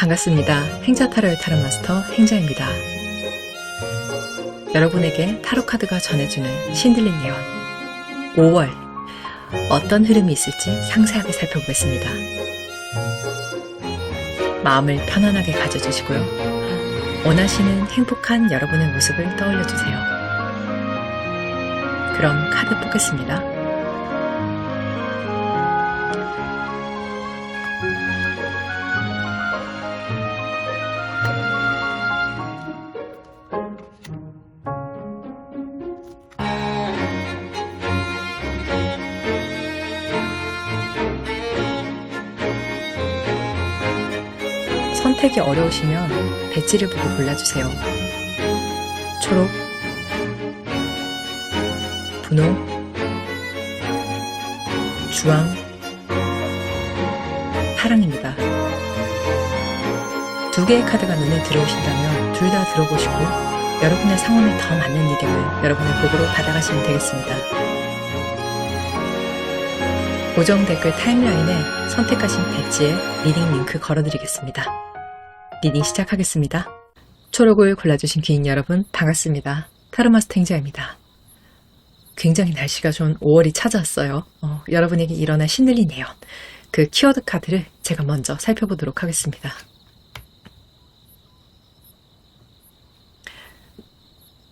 반갑습니다. 행자타로의 타로마스터 행자입니다. 여러분에게 타로카드가 전해주는 신들린 예언 5월 어떤 흐름이 있을지 상세하게 살펴보겠습니다. 마음을 편안하게 가져주시고요. 원하시는 행복한 여러분의 모습을 떠올려주세요. 그럼 카드 뽑겠습니다. 선택이 어려우시면 배지를 보고 골라주세요. 초록, 분홍, 주황, 파랑입니다. 두 개의 카드가 눈에 들어오신다면 둘 다 들어보시고 여러분의 상황에 더 맞는 리딩을 여러분의 복으로 받아가시면 되겠습니다. 고정 댓글 타임라인에 선택하신 배지에 리딩 링크 걸어드리겠습니다. 리딩 시작하겠습니다. 초록을 골라주신 귀인 여러분 반갑습니다. 타로마스터 행자입니다. 굉장히 날씨가 좋은 5월이 찾아왔어요. 여러분에게 일어날 신들린 예언, 그 키워드 카드를 제가 먼저 살펴보도록 하겠습니다.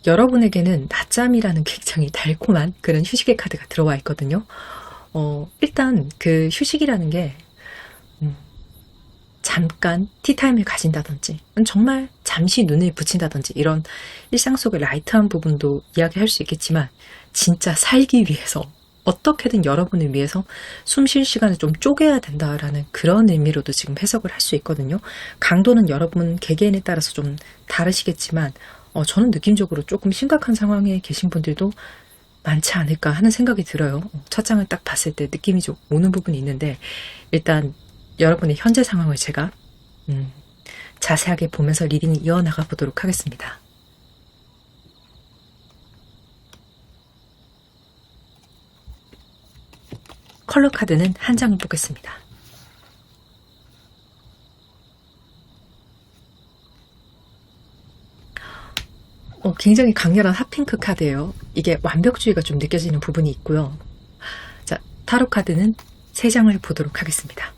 여러분에게는 낮잠이라는 굉장히 달콤한 그런 휴식의 카드가 들어와 있거든요. 일단 그 휴식이라는 게 잠깐 티타임을 가진다든지 정말 잠시 눈을 붙인다든지 이런 일상 속의 라이트한 부분도 이야기할 수 있겠지만 진짜 살기 위해서 어떻게든 여러분을 위해서 숨 쉴 시간을 좀 쪼개야 된다라는 그런 의미로도 지금 해석을 할 수 있거든요. 강도는 여러분 개개인에 따라서 좀 다르시겠지만 저는 느낌적으로 조금 심각한 상황에 계신 분들도 많지 않을까 하는 생각이 들어요. 첫 장을 딱 봤을 때 느낌이 좀 오는 부분이 있는데 일단 여러분의 현재 상황을 제가 자세하게 보면서 리딩을 이어나가 보도록 하겠습니다. 컬러 카드는 한 장을 뽑겠습니다. 굉장히 강렬한 핫핑크 카드예요. 이게 완벽주의가 좀 느껴지는 부분이 있고요. 자, 타로 카드는 3장을 보도록 하겠습니다.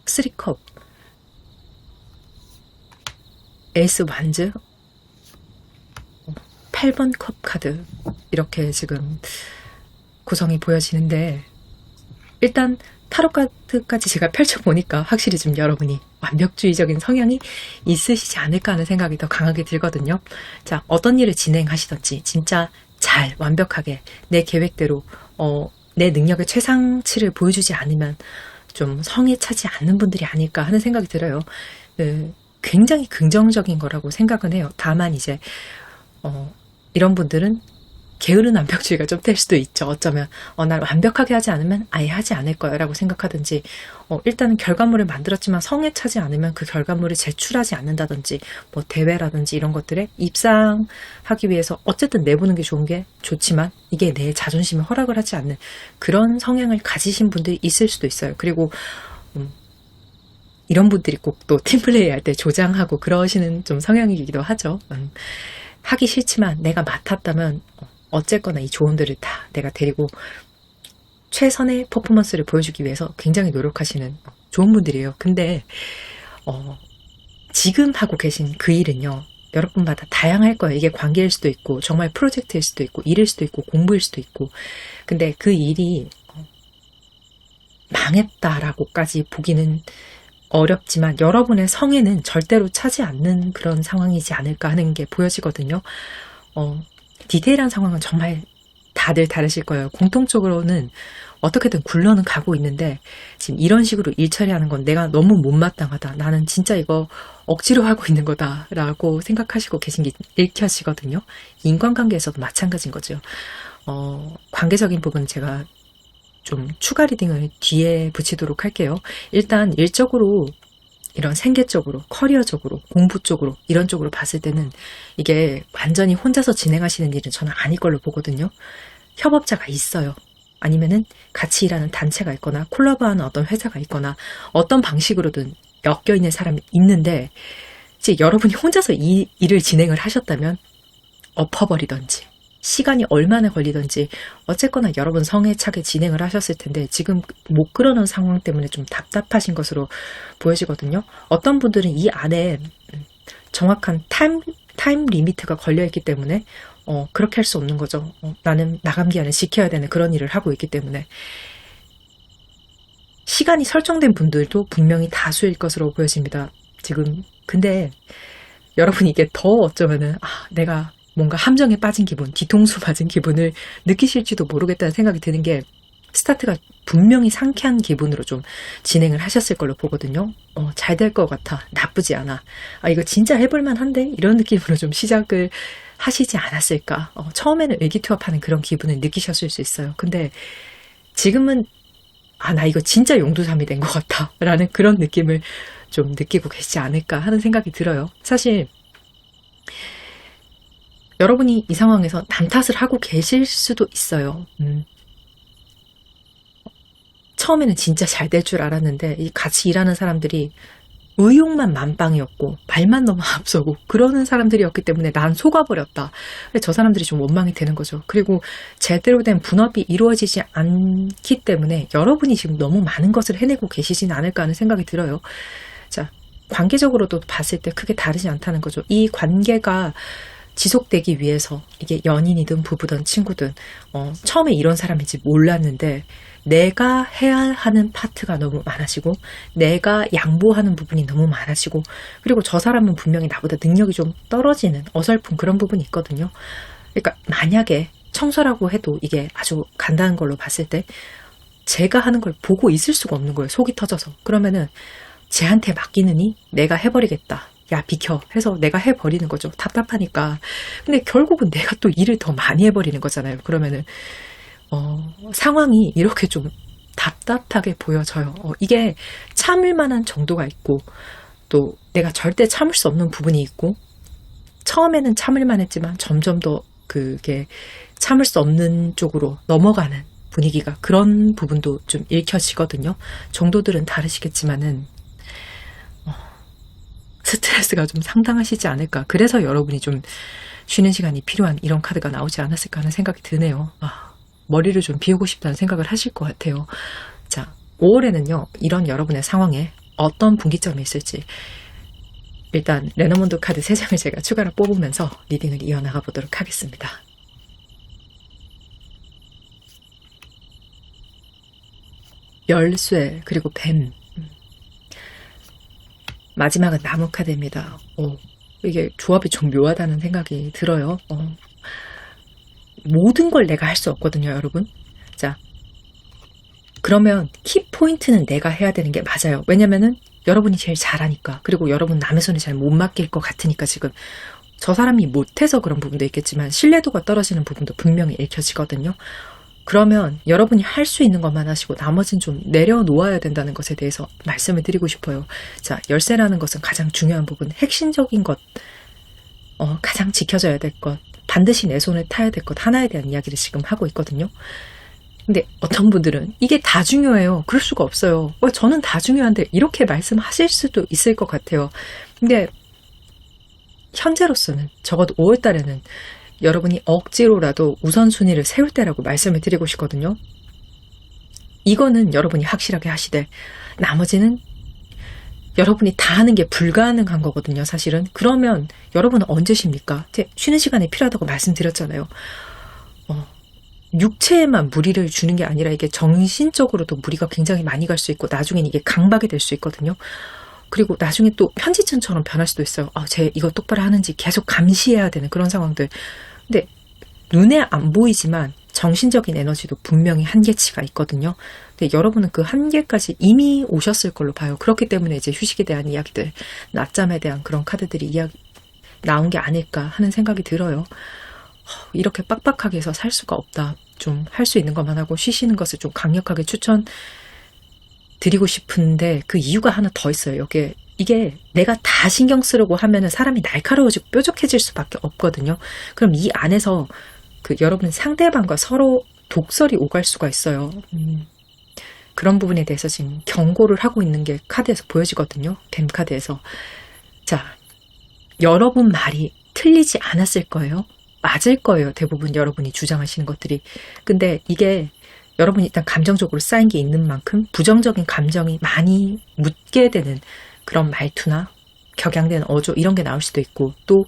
3컵, 에이스 완즈, 8번 컵 카드 이렇게 지금 구성이 보여지는데 일단 타로 카드까지 제가 펼쳐보니까 확실히 좀 여러분이 완벽주의적인 성향이 있으시지 않을까 하는 생각이 더 강하게 들거든요. 자, 어떤 일을 진행하시든지 진짜 잘 완벽하게 내 계획대로 내 능력의 최상치를 보여주지 않으면 좀 성에 차지 않는 분들이 아닐까 하는 생각이 들어요. 굉장히 긍정적인 거라고 생각은 해요. 다만 이제 이런 분들은 게으른 완벽주의가 좀 될 수도 있죠. 어쩌면 날 완벽하게 하지 않으면 아예 하지 않을 거야 라고 생각하든지 일단은 결과물을 만들었지만 성에 차지 않으면 그 결과물을 제출하지 않는다든지 뭐 대회라든지 이런 것들에 입상하기 위해서 어쨌든 내보는 게 좋은 게 좋지만 이게 내 자존심에 허락을 하지 않는 그런 성향을 가지신 분들이 있을 수도 있어요. 그리고 이런 분들이 꼭 또 팀플레이 할 때 조장하고 그러시는 좀 성향이기도 하죠. 하기 싫지만 내가 맡았다면 어쨌거나 이 조언들을 다 내가 데리고 최선의 퍼포먼스를 보여주기 위해서 굉장히 노력하시는 좋은 분들이에요. 근데 지금 하고 계신 그 일은요. 여러분마다 다양할 거예요. 이게 관계일 수도 있고 정말 프로젝트일 수도 있고 일일 수도 있고 공부일 수도 있고 근데 그 일이 망했다라고까지 보기는 어렵지만 여러분의 성에는 절대로 차지 않는 그런 상황이지 않을까 하는 게 보여지거든요. 디테일한 상황은 정말 다들 다르실 거예요. 공통적으로는 어떻게든 굴러는 가고 있는데 지금 이런 식으로 일 처리하는 건 내가 너무 못마땅하다. 나는 진짜 이거 억지로 하고 있는 거다 라고 생각하시고 계신 게 읽혀지거든요. 인간관계에서도 마찬가지인 거죠. 관계적인 부분은 제가 좀 추가 리딩을 뒤에 붙이도록 할게요. 일단 일적으로 이런 생계적으로, 커리어적으로, 공부 쪽으로 이런 쪽으로 봤을 때는 이게 완전히 혼자서 진행하시는 일은 저는 아닐 걸로 보거든요. 협업자가 있어요. 아니면은 같이 일하는 단체가 있거나 콜라보하는 어떤 회사가 있거나 어떤 방식으로든 엮여있는 사람이 있는데 이제 여러분이 혼자서 이 일을 진행을 하셨다면 엎어버리던지 시간이 얼마나 걸리던지 어쨌거나 여러분 성에 차게 진행을 하셨을 텐데 지금 못 그러는 상황 때문에 좀 답답하신 것으로 보여지거든요. 어떤 분들은 이 안에 정확한 타임 리미트가 걸려있기 때문에 그렇게 할 수 없는 거죠. 나는 나감 기한을 지켜야 되는 그런 일을 하고 있기 때문에 시간이 설정된 분들도 분명히 다수일 것으로 보여집니다. 지금 근데 여러분이 이게 더 어쩌면은 내가 뭔가 함정에 빠진 기분, 뒤통수 맞은 기분을 느끼실지도 모르겠다는 생각이 드는 게 스타트가 분명히 상쾌한 기분으로 좀 진행을 하셨을 걸로 보거든요. 잘 될 것 같아. 나쁘지 않아. 이거 진짜 해볼만 한데? 이런 느낌으로 좀 시작을 하시지 않았을까. 처음에는 의기투합하는 그런 기분을 느끼셨을 수 있어요. 근데 지금은 나 이거 진짜 용두삼이 된 것 같아. 라는 그런 느낌을 좀 느끼고 계시지 않을까 하는 생각이 들어요. 사실 여러분이 이 상황에서 남 탓을 하고 계실 수도 있어요. 처음에는 진짜 잘 될 줄 알았는데 이 같이 일하는 사람들이 의욕만 만빵이었고 말만 너무 앞서고 그러는 사람들이었기 때문에 난 속아버렸다. 저 사람들이 좀 원망이 되는 거죠. 그리고 제대로 된 분업이 이루어지지 않기 때문에 여러분이 지금 너무 많은 것을 해내고 계시진 않을까 하는 생각이 들어요. 자, 관계적으로도 봤을 때 크게 다르지 않다는 거죠. 이 관계가 지속되기 위해서 이게 연인이든 부부든 친구든 처음에 이런 사람인지 몰랐는데 내가 해야 하는 파트가 너무 많아지고 내가 양보하는 부분이 너무 많아지고 그리고 저 사람은 분명히 나보다 능력이 좀 떨어지는 어설픈 그런 부분이 있거든요. 그러니까 만약에 청소라고 해도 이게 아주 간단한 걸로 봤을 때 제가 하는 걸 보고 있을 수가 없는 거예요. 속이 터져서. 그러면은 쟤한테 맡기느니 내가 해버리겠다. 야 비켜 해서 내가 해버리는 거죠. 답답하니까. 근데 결국은 내가 또 일을 더 많이 해버리는 거잖아요. 그러면은 상황이 이렇게 좀 답답하게 보여져요. 이게 참을 만한 정도가 있고 또 내가 절대 참을 수 없는 부분이 있고 처음에는 참을만 했지만 점점 더 그게 참을 수 없는 쪽으로 넘어가는 분위기가 그런 부분도 좀 읽혀지거든요. 정도들은 다르시겠지만은 스트레스가 좀 상당하시지 않을까. 그래서 여러분이 좀 쉬는 시간이 필요한 이런 카드가 나오지 않았을까 하는 생각이 드네요. 머리를 좀 비우고 싶다는 생각을 하실 것 같아요. 자, 5월에는요. 이런 여러분의 상황에 어떤 분기점이 있을지 일단 레너몬드 카드 3장을 제가 추가로 뽑으면서 리딩을 이어나가 보도록 하겠습니다. 열쇠 그리고 뱀 마지막은 나무 카드입니다. 이게 조합이 좀 묘하다는 생각이 들어요. 모든 걸 내가 할 수 없거든요, 여러분. 자, 그러면 키포인트는 내가 해야 되는 게 맞아요. 왜냐면은 여러분이 제일 잘하니까. 그리고 여러분 남의 손에 잘 못 맡길 것 같으니까 지금 저 사람이 못해서 그런 부분도 있겠지만 신뢰도가 떨어지는 부분도 분명히 읽혀지거든요. 그러면 여러분이 할 수 있는 것만 하시고 나머지는 좀 내려놓아야 된다는 것에 대해서 말씀을 드리고 싶어요. 자, 열쇠라는 것은 가장 중요한 부분, 핵심적인 것, 가장 지켜져야 될 것, 반드시 내 손에 타야 될 것 하나에 대한 이야기를 지금 하고 있거든요. 근데 어떤 분들은 이게 다 중요해요. 그럴 수가 없어요. 저는 다 중요한데 이렇게 말씀하실 수도 있을 것 같아요. 근데 현재로서는 적어도 5월 달에는 여러분이 억지로라도 우선순위를 세울 때라고 말씀을 드리고 싶거든요. 이거는 여러분이 확실하게 하시되 나머지는 여러분이 다 하는 게 불가능한 거거든요. 사실은. 그러면 여러분은 언제 쉽니까? 쉬는 시간이 필요하다고 말씀드렸잖아요. 육체에만 무리를 주는 게 아니라 이게 정신적으로도 무리가 굉장히 많이 갈 수 있고 나중엔 이게 강박이 될 수 있거든요. 그리고 나중에 또 편지증처럼 변할 수도 있어요. 쟤 이거 똑바로 하는지 계속 감시해야 되는 그런 상황들. 근데 눈에 안 보이지만 정신적인 에너지도 분명히 한계치가 있거든요. 근데 여러분은 그 한계까지 이미 오셨을 걸로 봐요. 그렇기 때문에 이제 휴식에 대한 이야기들, 낮잠에 대한 그런 카드들이 나온 게 아닐까 하는 생각이 들어요. 이렇게 빡빡하게 해서 살 수가 없다. 좀 할 수 있는 것만 하고 쉬시는 것을 좀 강력하게 추천드리고 싶은데 그 이유가 하나 더 있어요. 이게 내가 다 신경 쓰려고 하면은 사람이 날카로워지고 뾰족해질 수밖에 없거든요. 그럼 이 안에서 그 여러분 상대방과 서로 독설이 오갈 수가 있어요. 그런 부분에 대해서 지금 경고를 하고 있는 게 카드에서 보여지거든요. 뱀 카드에서. 자, 여러분 말이 틀리지 않았을 거예요. 맞을 거예요. 대부분 여러분이 주장하시는 것들이. 근데 이게 여러분이 일단 감정적으로 쌓인 게 있는 만큼 부정적인 감정이 많이 묻게 되는 그런 말투나 격양된 어조 이런 게 나올 수도 있고, 또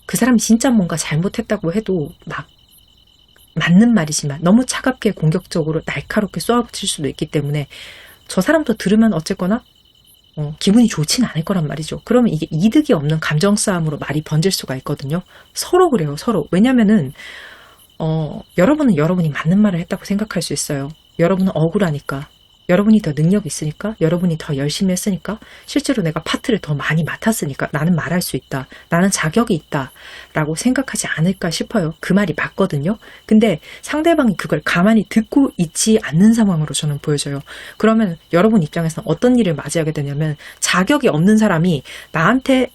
그 사람이 진짜 뭔가 잘못했다고 해도 막 맞는 말이지만 너무 차갑게 공격적으로 날카롭게 쏘아붙일 수도 있기 때문에 저 사람도 들으면 어쨌거나 기분이 좋진 않을 거란 말이죠. 그러면 이게 이득이 없는 감정 싸움으로 말이 번질 수가 있거든요. 서로 그래요, 서로. 왜냐면은 여러분은 여러분이 맞는 말을 했다고 생각할 수 있어요. 여러분은 억울하니까, 여러분이 더 능력이 있으니까, 여러분이 더 열심히 했으니까, 실제로 내가 파트를 더 많이 맡았으니까 나는 말할 수 있다, 나는 자격이 있다 라고 생각하지 않을까 싶어요. 그 말이 맞거든요. 근데 상대방이 그걸 가만히 듣고 있지 않는 상황으로 저는 보여져요. 그러면 여러분 입장에서는 어떤 일을 맞이하게 되냐면, 자격이 없는 사람이 나한테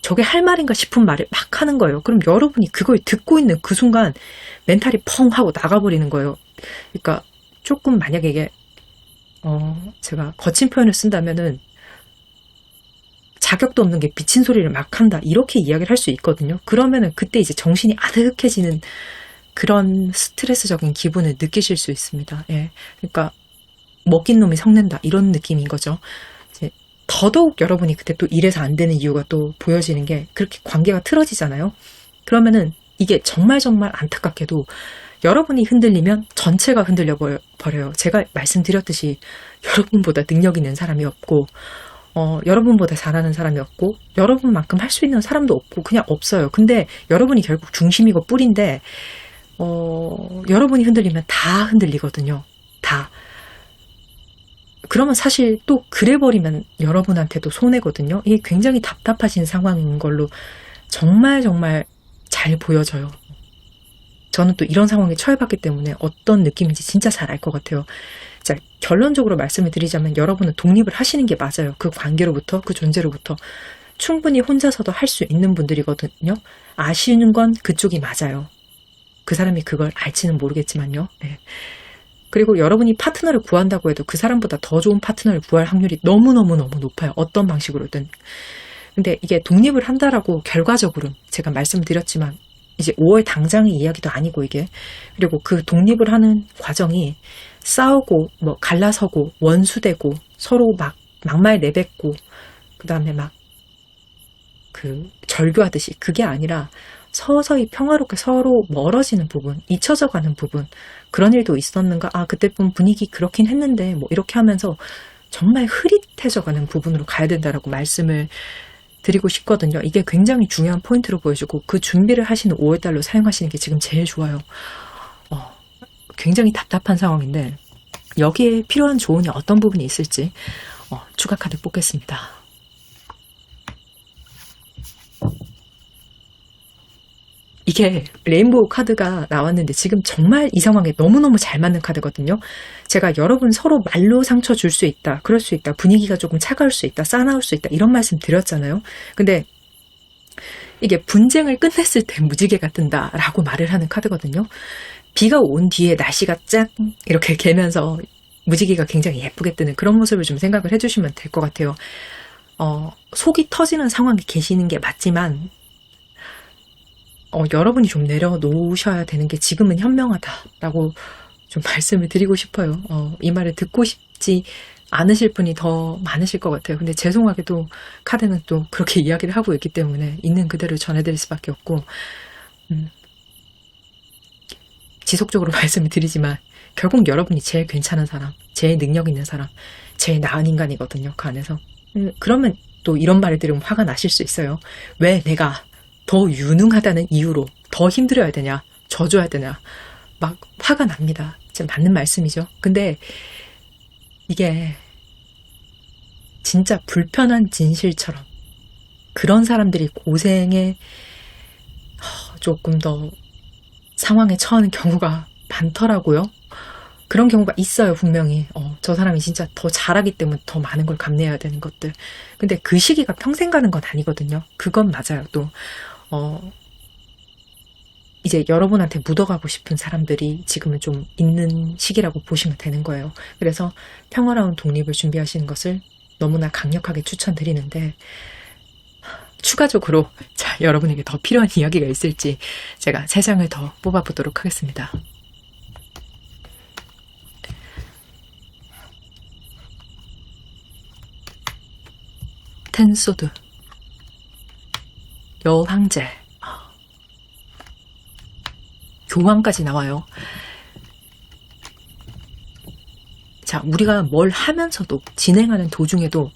저게 할 말인가 싶은 말을 막 하는 거예요. 그럼 여러분이 그걸 듣고 있는 그 순간 멘탈이 펑 하고 나가버리는 거예요. 그러니까 조금 만약에 이게 제가 거친 표현을 쓴다면은 자격도 없는 게 미친 소리를 막 한다, 이렇게 이야기를 할 수 있거든요. 그러면은 그때 이제 정신이 아득해지는 그런 스트레스적인 기분을 느끼실 수 있습니다. 예. 그러니까 먹긴 놈이 성낸다, 이런 느낌인 거죠. 이제 더더욱 여러분이 그때 또 이래서 안 되는 이유가 또 보여지는 게, 그렇게 관계가 틀어지잖아요. 그러면은 이게 정말 정말 안타깝게도 여러분이 흔들리면 전체가 흔들려 버려요. 제가 말씀드렸듯이 여러분보다 능력 있는 사람이 없고, 여러분보다 잘하는 사람이 없고, 여러분만큼 할 수 있는 사람도 없고, 그냥 없어요. 근데 여러분이 결국 중심이고 뿌리인데, 여러분이 흔들리면 다 흔들리거든요. 다. 그러면 사실 또 그래버리면 여러분한테도 손해거든요. 이게 굉장히 답답하신 상황인 걸로 정말 정말 잘 보여져요. 저는 또 이런 상황에 처해봤기 때문에 어떤 느낌인지 진짜 잘 알 것 같아요. 자, 결론적으로 말씀을 드리자면 여러분은 독립을 하시는 게 맞아요. 그 관계로부터, 그 존재로부터. 충분히 혼자서도 할 수 있는 분들이거든요. 아시는 건 그쪽이 맞아요. 그 사람이 그걸 알지는 모르겠지만요. 네. 그리고 여러분이 파트너를 구한다고 해도 그 사람보다 더 좋은 파트너를 구할 확률이 너무너무너무 높아요. 어떤 방식으로든. 근데 이게 독립을 한다라고 결과적으로 제가 말씀을 드렸지만 이제 5월 당장의 이야기도 아니고 이게, 그리고 그 독립을 하는 과정이 싸우고 뭐 갈라서고 원수되고 서로 막 막말 내뱉고 그다음에 막 그 절교하듯이, 그게 아니라 서서히 평화롭게 서로 멀어지는 부분, 잊혀져 가는 부분, 그런 일도 있었는가, 아 그때 좀 분위기 그렇긴 했는데 뭐 이렇게 하면서 정말 흐릿해져 가는 부분으로 가야 된다라고 말씀을 드리고 싶거든요. 이게 굉장히 중요한 포인트로 보여주고, 그 준비를 하시는 5월달로 사용하시는 게 지금 제일 좋아요. 굉장히 답답한 상황인데 여기에 필요한 조언이 어떤 부분이 있을지 추가 카드 뽑겠습니다. 이게 레인보우 카드가 나왔는데 지금 정말 이 상황에 너무너무 잘 맞는 카드거든요. 제가 여러분 서로 말로 상처 줄 수 있다, 그럴 수 있다, 분위기가 조금 차가울 수 있다, 싸나울 수 있다, 이런 말씀 드렸잖아요. 근데 이게 분쟁을 끝냈을 때 무지개가 뜬다라고 말을 하는 카드거든요. 비가 온 뒤에 날씨가 짠 이렇게 개면서 무지개가 굉장히 예쁘게 뜨는 그런 모습을 좀 생각을 해주시면 될 것 같아요. 속이 터지는 상황에 계시는 게 맞지만 여러분이 좀 내려놓으셔야 되는 게 지금은 현명하다라고 좀 말씀을 드리고 싶어요. 이 말을 듣고 싶지 않으실 분이 더 많으실 것 같아요. 근데 죄송하게도 카드는 또 그렇게 이야기를 하고 있기 때문에 있는 그대로 전해드릴 수밖에 없고, 지속적으로 말씀을 드리지만 결국 여러분이 제일 괜찮은 사람, 제일 능력 있는 사람, 제일 나은 인간이거든요. 그 안에서. 그러면 또 이런 말을 들으면 화가 나실 수 있어요. 왜 내가 더 유능하다는 이유로 더 힘들어야 되냐, 져줘야 되냐, 막 화가 납니다. 진짜 맞는 말씀이죠. 근데 이게 진짜 불편한 진실처럼 그런 사람들이 고생에 조금 더 상황에 처하는 경우가 많더라고요. 그런 경우가 있어요, 분명히. 저 사람이 진짜 더 잘하기 때문에 더 많은 걸 감내해야 되는 것들. 근데 그 시기가 평생 가는 건 아니거든요. 그건 맞아요. 또 이제 여러분한테 묻어가고 싶은 사람들이 지금은 좀 있는 시기라고 보시면 되는 거예요. 그래서 평화로운 독립을 준비하시는 것을 너무나 강력하게 추천드리는데, 추가적으로 자, 여러분에게 더 필요한 이야기가 있을지 제가 3장을 더 뽑아보도록 하겠습니다. 텐소드, 여왕제, 교황까지 나와요. 자, 우리가 뭘 하면서도 진행하는 도중에도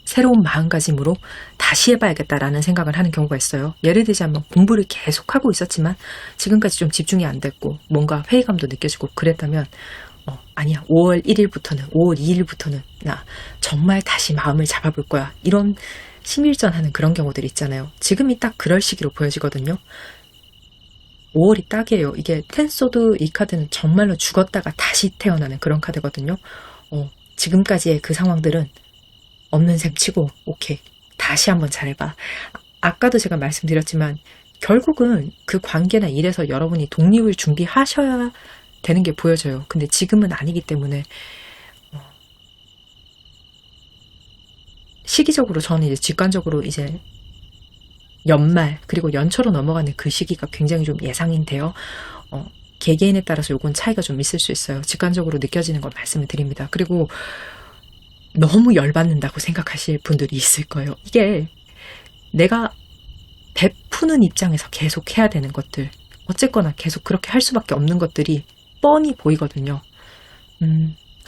새로운 마음가짐으로 다시 해봐야겠다라는 생각을 하는 경우가 있어요. 예를 들자면 공부를 계속하고 있었지만 지금까지 좀 집중이 안 됐고 뭔가 회의감도 느껴지고 그랬다면 아니야, 5월 1일부터는 5월 2일부터는 나 정말 다시 마음을 잡아볼 거야. 이런 심일전하는 그런 경우들 있잖아요. 지금이 딱 그럴 시기로 보여지거든요. 5월이 딱이에요. 이게 텐소드 이 카드는 정말로 죽었다가 다시 태어나는 그런 카드거든요. 지금까지의 그 상황들은 없는 셈 치고 오케이, 다시 한번 잘해봐. 아까도 제가 말씀드렸지만 결국은 그 관계나 일에서 여러분이 독립을 준비하셔야 되는 게 보여져요. 근데 지금은 아니기 때문에 시기적으로 저는 이제 직관적으로 이제 연말 그리고 연초로 넘어가는 그 시기가 굉장히 좀 예상인데요. 개개인에 따라서 요건 차이가 좀 있을 수 있어요. 직관적으로 느껴지는 걸 말씀을 드립니다. 그리고 너무 열받는다고 생각하실 분들이 있을 거예요. 이게 내가 베푸는 입장에서 계속 해야 되는 것들, 어쨌거나 계속 그렇게 할 수밖에 없는 것들이 뻔히 보이거든요.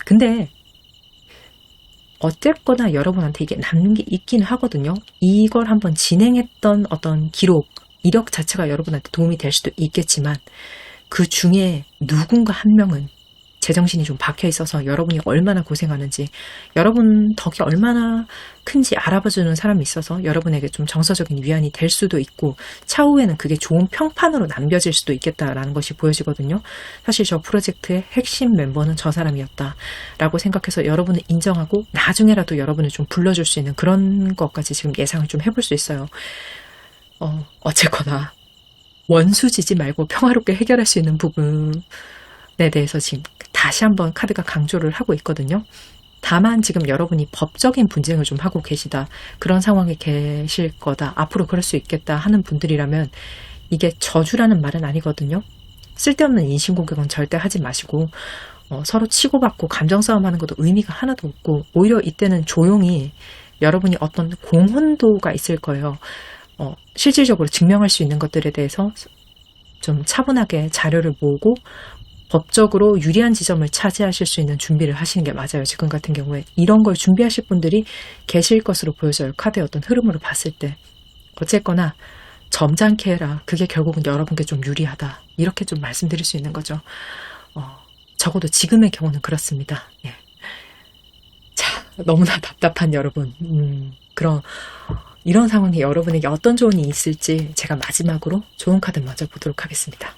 근데 어쨌거나 여러분한테 이게 남는 게 있긴 하거든요. 이걸 한번 진행했던 어떤 기록, 이력 자체가 여러분한테 도움이 될 수도 있겠지만 그 중에 누군가 한 명은 제정신이 좀 박혀 있어서 여러분이 얼마나 고생하는지, 여러분 덕이 얼마나 큰지 알아봐주는 사람이 있어서 여러분에게 좀 정서적인 위안이 될 수도 있고 차후에는 그게 좋은 평판으로 남겨질 수도 있겠다라는 것이 보여지거든요. 사실 저 프로젝트의 핵심 멤버는 저 사람이었다라고 생각해서 여러분을 인정하고 나중에라도 여러분을 좀 불러줄 수 있는 그런 것까지 지금 예상을 좀 해볼 수 있어요. 어쨌거나 원수지지 말고 평화롭게 해결할 수 있는 부분에 대해서 지금 다시 한번 카드가 강조를 하고 있거든요. 다만 지금 여러분이 법적인 분쟁을 좀 하고 계시다, 그런 상황에 계실 거다, 앞으로 그럴 수 있겠다 하는 분들이라면 이게 저주라는 말은 아니거든요. 쓸데없는 인신공격은 절대 하지 마시고 서로 치고받고 감정싸움하는 것도 의미가 하나도 없고 오히려 이때는 조용히 여러분이 어떤 공헌도가 있을 거예요. 실질적으로 증명할 수 있는 것들에 대해서 좀 차분하게 자료를 모으고 법적으로 유리한 지점을 차지하실 수 있는 준비를 하시는 게 맞아요. 지금 같은 경우에 이런 걸 준비하실 분들이 계실 것으로 보여져요. 카드의 어떤 흐름으로 봤을 때. 어쨌거나 점잖게 해라. 그게 결국은 여러분께 좀 유리하다. 이렇게 좀 말씀드릴 수 있는 거죠. 적어도 지금의 경우는 그렇습니다. 예. 자, 너무나 답답한 여러분. 이런 상황에 여러분에게 어떤 조언이 있을지 제가 마지막으로 좋은 카드 먼저 보도록 하겠습니다.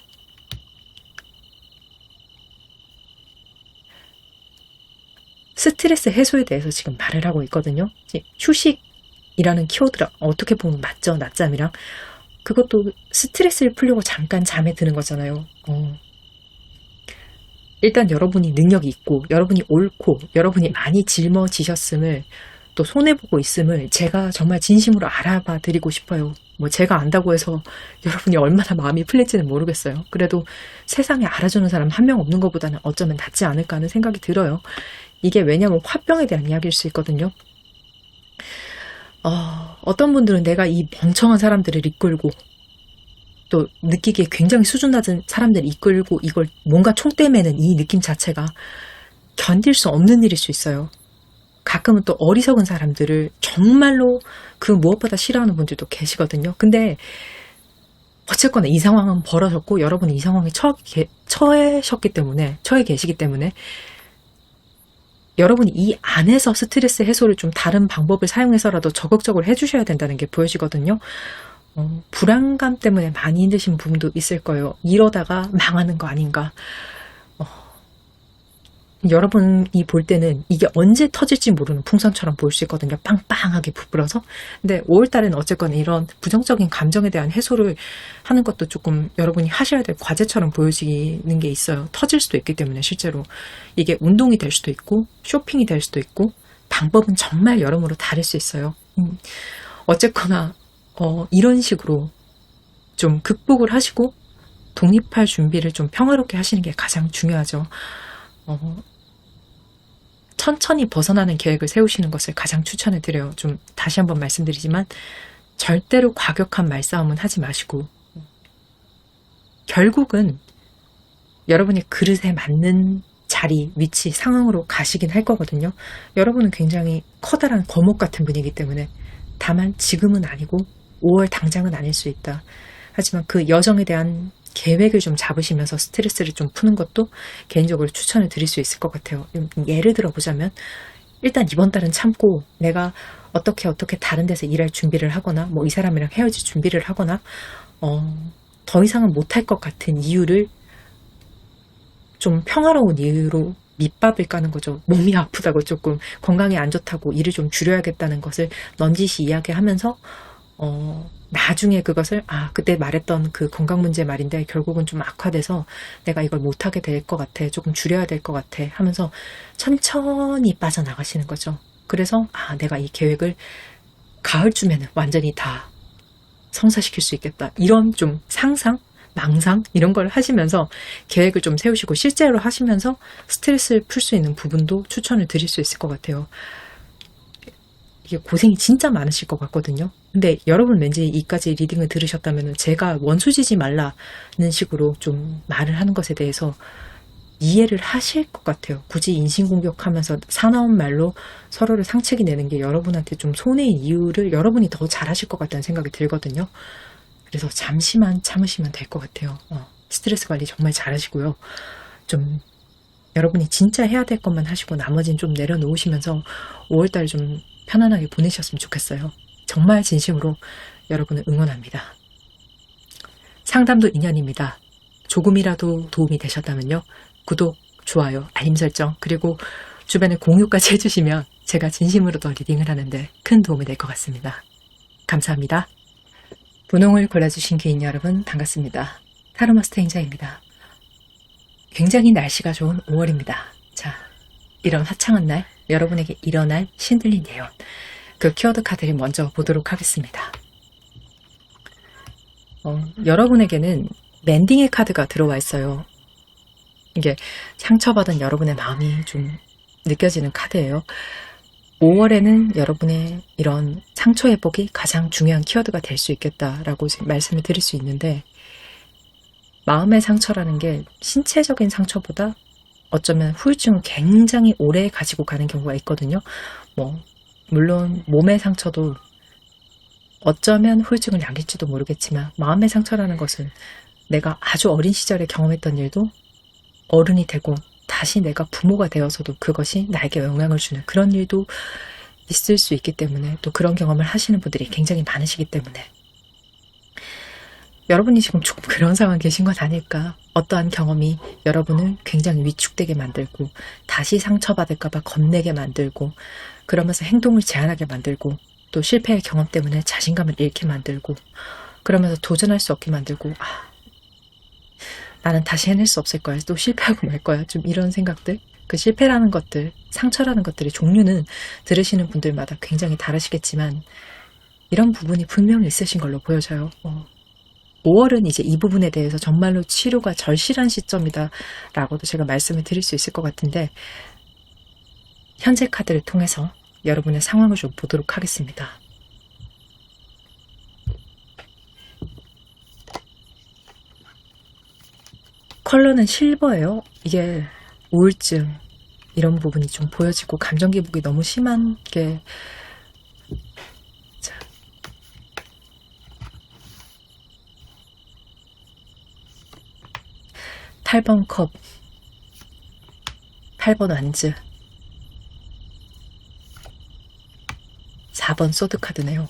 스트레스 해소에 대해서 지금 말을 하고 있거든요. 휴식이라는 키워드가 어떻게 보면 맞죠, 낮잠이랑. 그것도 스트레스를 풀려고 잠깐 잠에 드는 거잖아요. 일단 여러분이 능력이 있고 여러분이 옳고 여러분이 많이 짊어지셨음을 또 손해보고 있음을 제가 정말 진심으로 알아봐 드리고 싶어요. 뭐 제가 안다고 해서 여러분이 얼마나 마음이 풀릴지는 모르겠어요. 그래도 세상에 알아주는 사람 한 명 없는 것보다는 어쩌면 낫지 않을까 하는 생각이 들어요. 이게 왜냐면 화병에 대한 이야기일 수 있거든요. 어떤 분들은 내가 이 멍청한 사람들을 이끌고 또 느끼기에 굉장히 수준 낮은 사람들을 이끌고 이걸 뭔가 총대 매는 이 느낌 자체가 견딜 수 없는 일일 수 있어요. 가끔은 또 어리석은 사람들을 정말로 그 무엇보다 싫어하는 분들도 계시거든요. 근데 어쨌거나 이 상황은 벌어졌고 여러분이 이 상황에 처해 계시기 때문에 여러분이 이 안에서 스트레스 해소를 좀 다른 방법을 사용해서라도 적극적으로 해주셔야 된다는 게 보여지거든요. 불안감 때문에 많이 힘드신 부분도 있을 거예요. 이러다가 망하는 거 아닌가. 여러분이 볼 때는 이게 언제 터질지 모르는 풍선처럼 보일 수 있거든요. 빵빵하게 부풀어서. 근데 5월달에는 어쨌거나 이런 부정적인 감정에 대한 해소를 하는 것도 조금 여러분이 하셔야 될 과제처럼 보여지는 게 있어요. 터질 수도 있기 때문에 실제로 이게 운동이 될 수도 있고 쇼핑이 될 수도 있고 방법은 정말 여러모로 다를 수 있어요. 어쨌거나 이런 식으로 좀 극복을 하시고 독립할 준비를 좀 평화롭게 하시는 게 가장 중요하죠. 천천히 벗어나는 계획을 세우시는 것을 가장 추천해 드려요. 좀 다시 한번 말씀드리지만 절대로 과격한 말싸움은 하지 마시고 결국은 여러분의 그릇에 맞는 자리, 위치, 상황으로 가시긴 할 거거든요. 여러분은 굉장히 커다란 거목 같은 분이기 때문에 다만 지금은 아니고 5월 당장은 아닐 수 있다. 하지만 그 여정에 대한 계획을 좀 잡으시면서 스트레스를 좀 푸는 것도 개인적으로 추천을 드릴 수 있을 것 같아요. 예를 들어 보자면 일단 이번 달은 참고 내가 어떻게 다른 데서 일할 준비를 하거나 뭐 이 사람이랑 헤어질 준비를 하거나 더 이상은 못할 것 같은 이유를 좀 평화로운 이유로 밑밥을 까는 거죠. 몸이 아프다고 조금 건강이 안 좋다고 일을 좀 줄여야겠다는 것을 넌지시 이야기하면서 나중에 그것을 그때 말했던 그 건강 문제 말인데 결국은 좀 악화돼서 내가 이걸 못하게 될 것 같아. 조금 줄여야 될 것 같아 하면서 천천히 빠져나가시는 거죠. 그래서 내가 이 계획을 가을쯤에는 완전히 다 성사시킬 수 있겠다. 이런 좀 상상? 망상? 이런 걸 하시면서 계획을 좀 세우시고 실제로 하시면서 스트레스를 풀 수 있는 부분도 추천을 드릴 수 있을 것 같아요. 이게 고생이 진짜 많으실 것 같거든요. 근데 여러분 왠지 이까지 리딩을 들으셨다면 제가 원수지지 말라는 식으로 좀 말을 하는 것에 대해서 이해를 하실 것 같아요. 굳이 인신공격하면서 사나운 말로 서로를 상처기 내는 게 여러분한테 좀 손해의 이유를 여러분이 더 잘하실 것 같다는 생각이 들거든요. 그래서 잠시만 참으시면 될 것 같아요. 스트레스 관리 정말 잘하시고요. 좀 여러분이 진짜 해야 될 것만 하시고 나머지는 좀 내려놓으시면서 5월달 좀 편안하게 보내셨으면 좋겠어요. 정말 진심으로 여러분을 응원합니다. 상담도 인연입니다. 조금이라도 도움이 되셨다면요. 구독, 좋아요, 알림 설정 그리고 주변에 공유까지 해주시면 제가 진심으로 더 리딩을 하는데 큰 도움이 될 것 같습니다. 감사합니다. 분홍을 골라주신 개인 여러분 반갑습니다. 타로마스터 행자입니다. 굉장히 날씨가 좋은 5월입니다. 자, 이런 화창한 날 여러분에게 일어날 신들린 예언 그 키워드 카드를 먼저 보도록 하겠습니다. 여러분에게는 랜딩의 카드가 들어와 있어요. 이게 상처받은 여러분의 마음이 좀 느껴지는 카드예요. 5월에는 여러분의 이런 상처 회복이 가장 중요한 키워드가 될 수 있겠다라고 말씀을 드릴 수 있는데 마음의 상처라는 게 신체적인 상처보다 어쩌면 후유증을 굉장히 오래 가지고 가는 경우가 있거든요. 물론 몸의 상처도 어쩌면 후유증을 남길지도 모르겠지만 마음의 상처라는 것은 내가 아주 어린 시절에 경험했던 일도 어른이 되고 다시 내가 부모가 되어서도 그것이 나에게 영향을 주는 그런 일도 있을 수 있기 때문에 또 그런 경험을 하시는 분들이 굉장히 많으시기 때문에 여러분이 지금 조금 그런 상황에 계신 건 아닐까. 어떠한 경험이 여러분을 굉장히 위축되게 만들고 다시 상처받을까봐 겁내게 만들고 그러면서 행동을 제한하게 만들고 또 실패의 경험 때문에 자신감을 잃게 만들고 그러면서 도전할 수 없게 만들고 나는 다시 해낼 수 없을 거야. 또 실패하고 말 거야. 좀 이런 생각들. 그 실패라는 것들, 상처라는 것들의 종류는 들으시는 분들마다 굉장히 다르시겠지만 이런 부분이 분명히 있으신 걸로 보여져요. 5월은 이제 이 부분에 대해서 정말로 치료가 절실한 시점이다 라고도 제가 말씀을 드릴 수 있을 것 같은데 현재 카드를 통해서 여러분의 상황을 좀 보도록 하겠습니다. 컬러는 실버예요. 이게 우울증 이런 부분이 좀 보여지고 감정 기복이 너무 심한 게 8번 컵, 8번 완즈, 4번 소드 카드네요.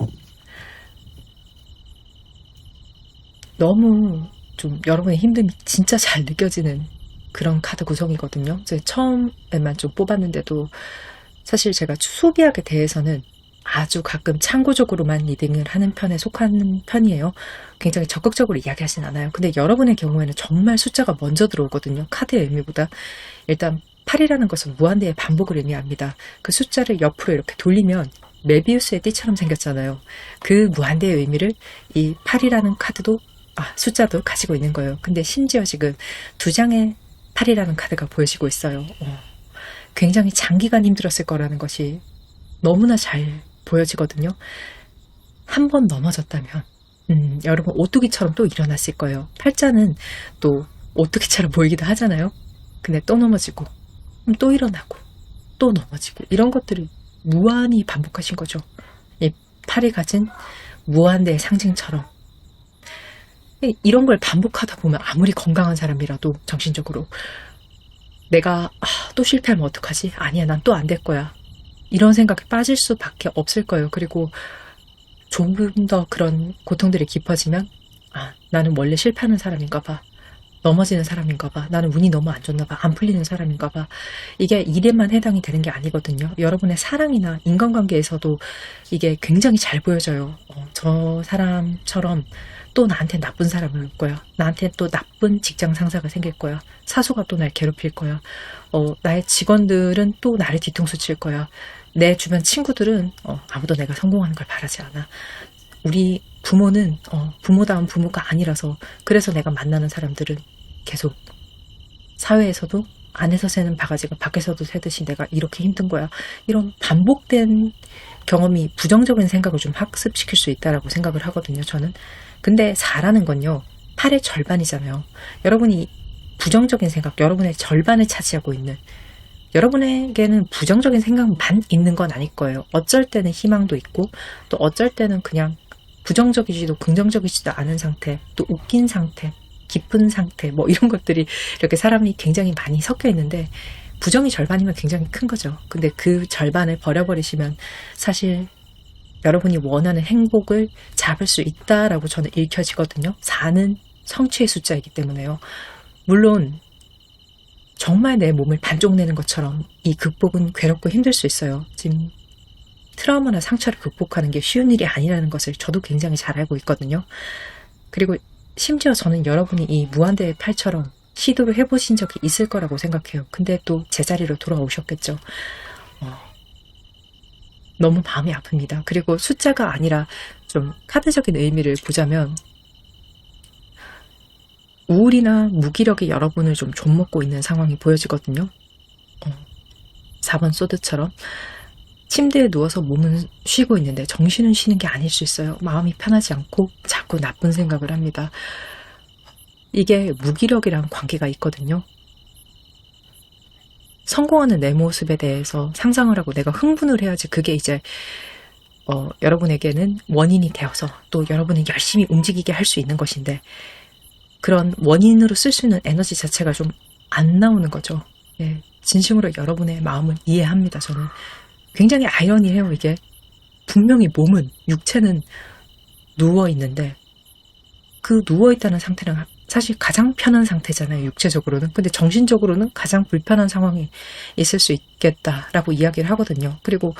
너무 좀 여러분의 힘듦이 진짜 잘 느껴지는 그런 카드 구성이거든요. 제가 처음에만 좀 뽑았는데도 사실 제가 수비학에 대해서는 아주 가끔 참고적으로만 리딩을 하는 편에 속하는 편이에요. 굉장히 적극적으로 이야기하진 않아요. 근데 여러분의 경우에는 정말 숫자가 먼저 들어오거든요. 카드의 의미보다. 일단 8이라는 것은 무한대의 반복을 의미합니다. 그 숫자를 옆으로 이렇게 돌리면 메비우스의 띠처럼 생겼잖아요. 그 무한대의 의미를 이 8이라는 카드도 숫자도 가지고 있는 거예요. 근데 심지어 지금 2장의 8이라는 카드가 보여지고 있어요. 굉장히 장기간 힘들었을 거라는 것이 너무나 잘 보여지거든요. 한 번 넘어졌다면 여러분 오뚜기처럼 또 일어났을 거예요. 팔자는 또 오뚜기처럼 보이기도 하잖아요. 근데 또 넘어지고 또 일어나고 또 넘어지고 이런 것들을 무한히 반복하신 거죠. 이 팔이 가진 무한대의 상징처럼 이런 걸 반복하다 보면 아무리 건강한 사람이라도 정신적으로 내가 또 실패하면 어떡하지? 아니야, 난 또 안 될 거야. 이런 생각에 빠질 수밖에 없을 거예요. 그리고 조금 더 그런 고통들이 깊어지면 나는 원래 실패하는 사람인가 봐. 넘어지는 사람인가 봐. 나는 운이 너무 안 좋나 봐. 안 풀리는 사람인가 봐. 이게 일에만 해당이 되는 게 아니거든요. 여러분의 사랑이나 인간관계에서도 이게 굉장히 잘 보여져요. 저 사람처럼 또 나한테 나쁜 사람이 올 거야. 나한테 또 나쁜 직장 상사가 생길 거야. 사수가 또 날 괴롭힐 거야. 나의 직원들은 또 나를 뒤통수 칠 거야. 내 주변 친구들은 아무도 내가 성공하는 걸 바라지 않아. 우리 부모는 부모다운 부모가 아니라서 그래서 내가 만나는 사람들은 계속 사회에서도 안에서 새는 바가지가 밖에서도 새듯이 내가 이렇게 힘든 거야. 이런 반복된 경험이 부정적인 생각을 좀 학습시킬 수 있다라고 생각을 하거든요. 저는. 근데 4라는 건요. 8의 절반이잖아요. 여러분이 부정적인 생각, 여러분의 절반을 차지하고 있는 여러분에게는 부정적인 생각만 있는 건 아닐 거예요. 어쩔 때는 희망도 있고 또 어쩔 때는 그냥 부정적이지도 긍정적이지도 않은 상태, 또 웃긴 상태, 기쁜 상태 뭐 이런 것들이 이렇게 사람이 굉장히 많이 섞여 있는데 부정이 절반이면 굉장히 큰 거죠. 근데 그 절반을 버려버리시면 사실 여러분이 원하는 행복을 잡을 수 있다라고 저는 읽혀지거든요. 4는 성취의 숫자이기 때문에요. 물론 정말 내 몸을 반쪽 내는 것처럼 이 극복은 괴롭고 힘들 수 있어요. 지금 트라우마나 상처를 극복하는 게 쉬운 일이 아니라는 것을 저도 굉장히 잘 알고 있거든요. 그리고 심지어 저는 여러분이 이 무한대의 팔처럼 시도를 해보신 적이 있을 거라고 생각해요. 근데 또 제자리로 돌아오셨겠죠. 너무 마음이 아픕니다. 그리고 숫자가 아니라 좀 카드적인 의미를 보자면 우울이나 무기력이 여러분을 좀 좀먹고 있는 상황이 보여지거든요. 4번 소드처럼 침대에 누워서 몸은 쉬고 있는데 정신은 쉬는 게 아닐 수 있어요. 마음이 편하지 않고 자꾸 나쁜 생각을 합니다. 이게 무기력이랑 관계가 있거든요. 성공하는 내 모습에 대해서 상상을 하고 내가 흥분을 해야지 그게 이제 여러분에게는 원인이 되어서 또 여러분을 열심히 움직이게 할 수 있는 것인데 그런 원인으로 쓸 수 있는 에너지 자체가 좀 안 나오는 거죠. 예, 진심으로 여러분의 마음을 이해합니다. 저는 굉장히 아이러니해요. 이게 분명히 몸은 육체는 누워있는데 그 누워있다는 상태는 사실 가장 편한 상태잖아요. 육체적으로는. 근데 정신적으로는 가장 불편한 상황이 있을 수 있겠다라고 이야기를 하거든요. 그리고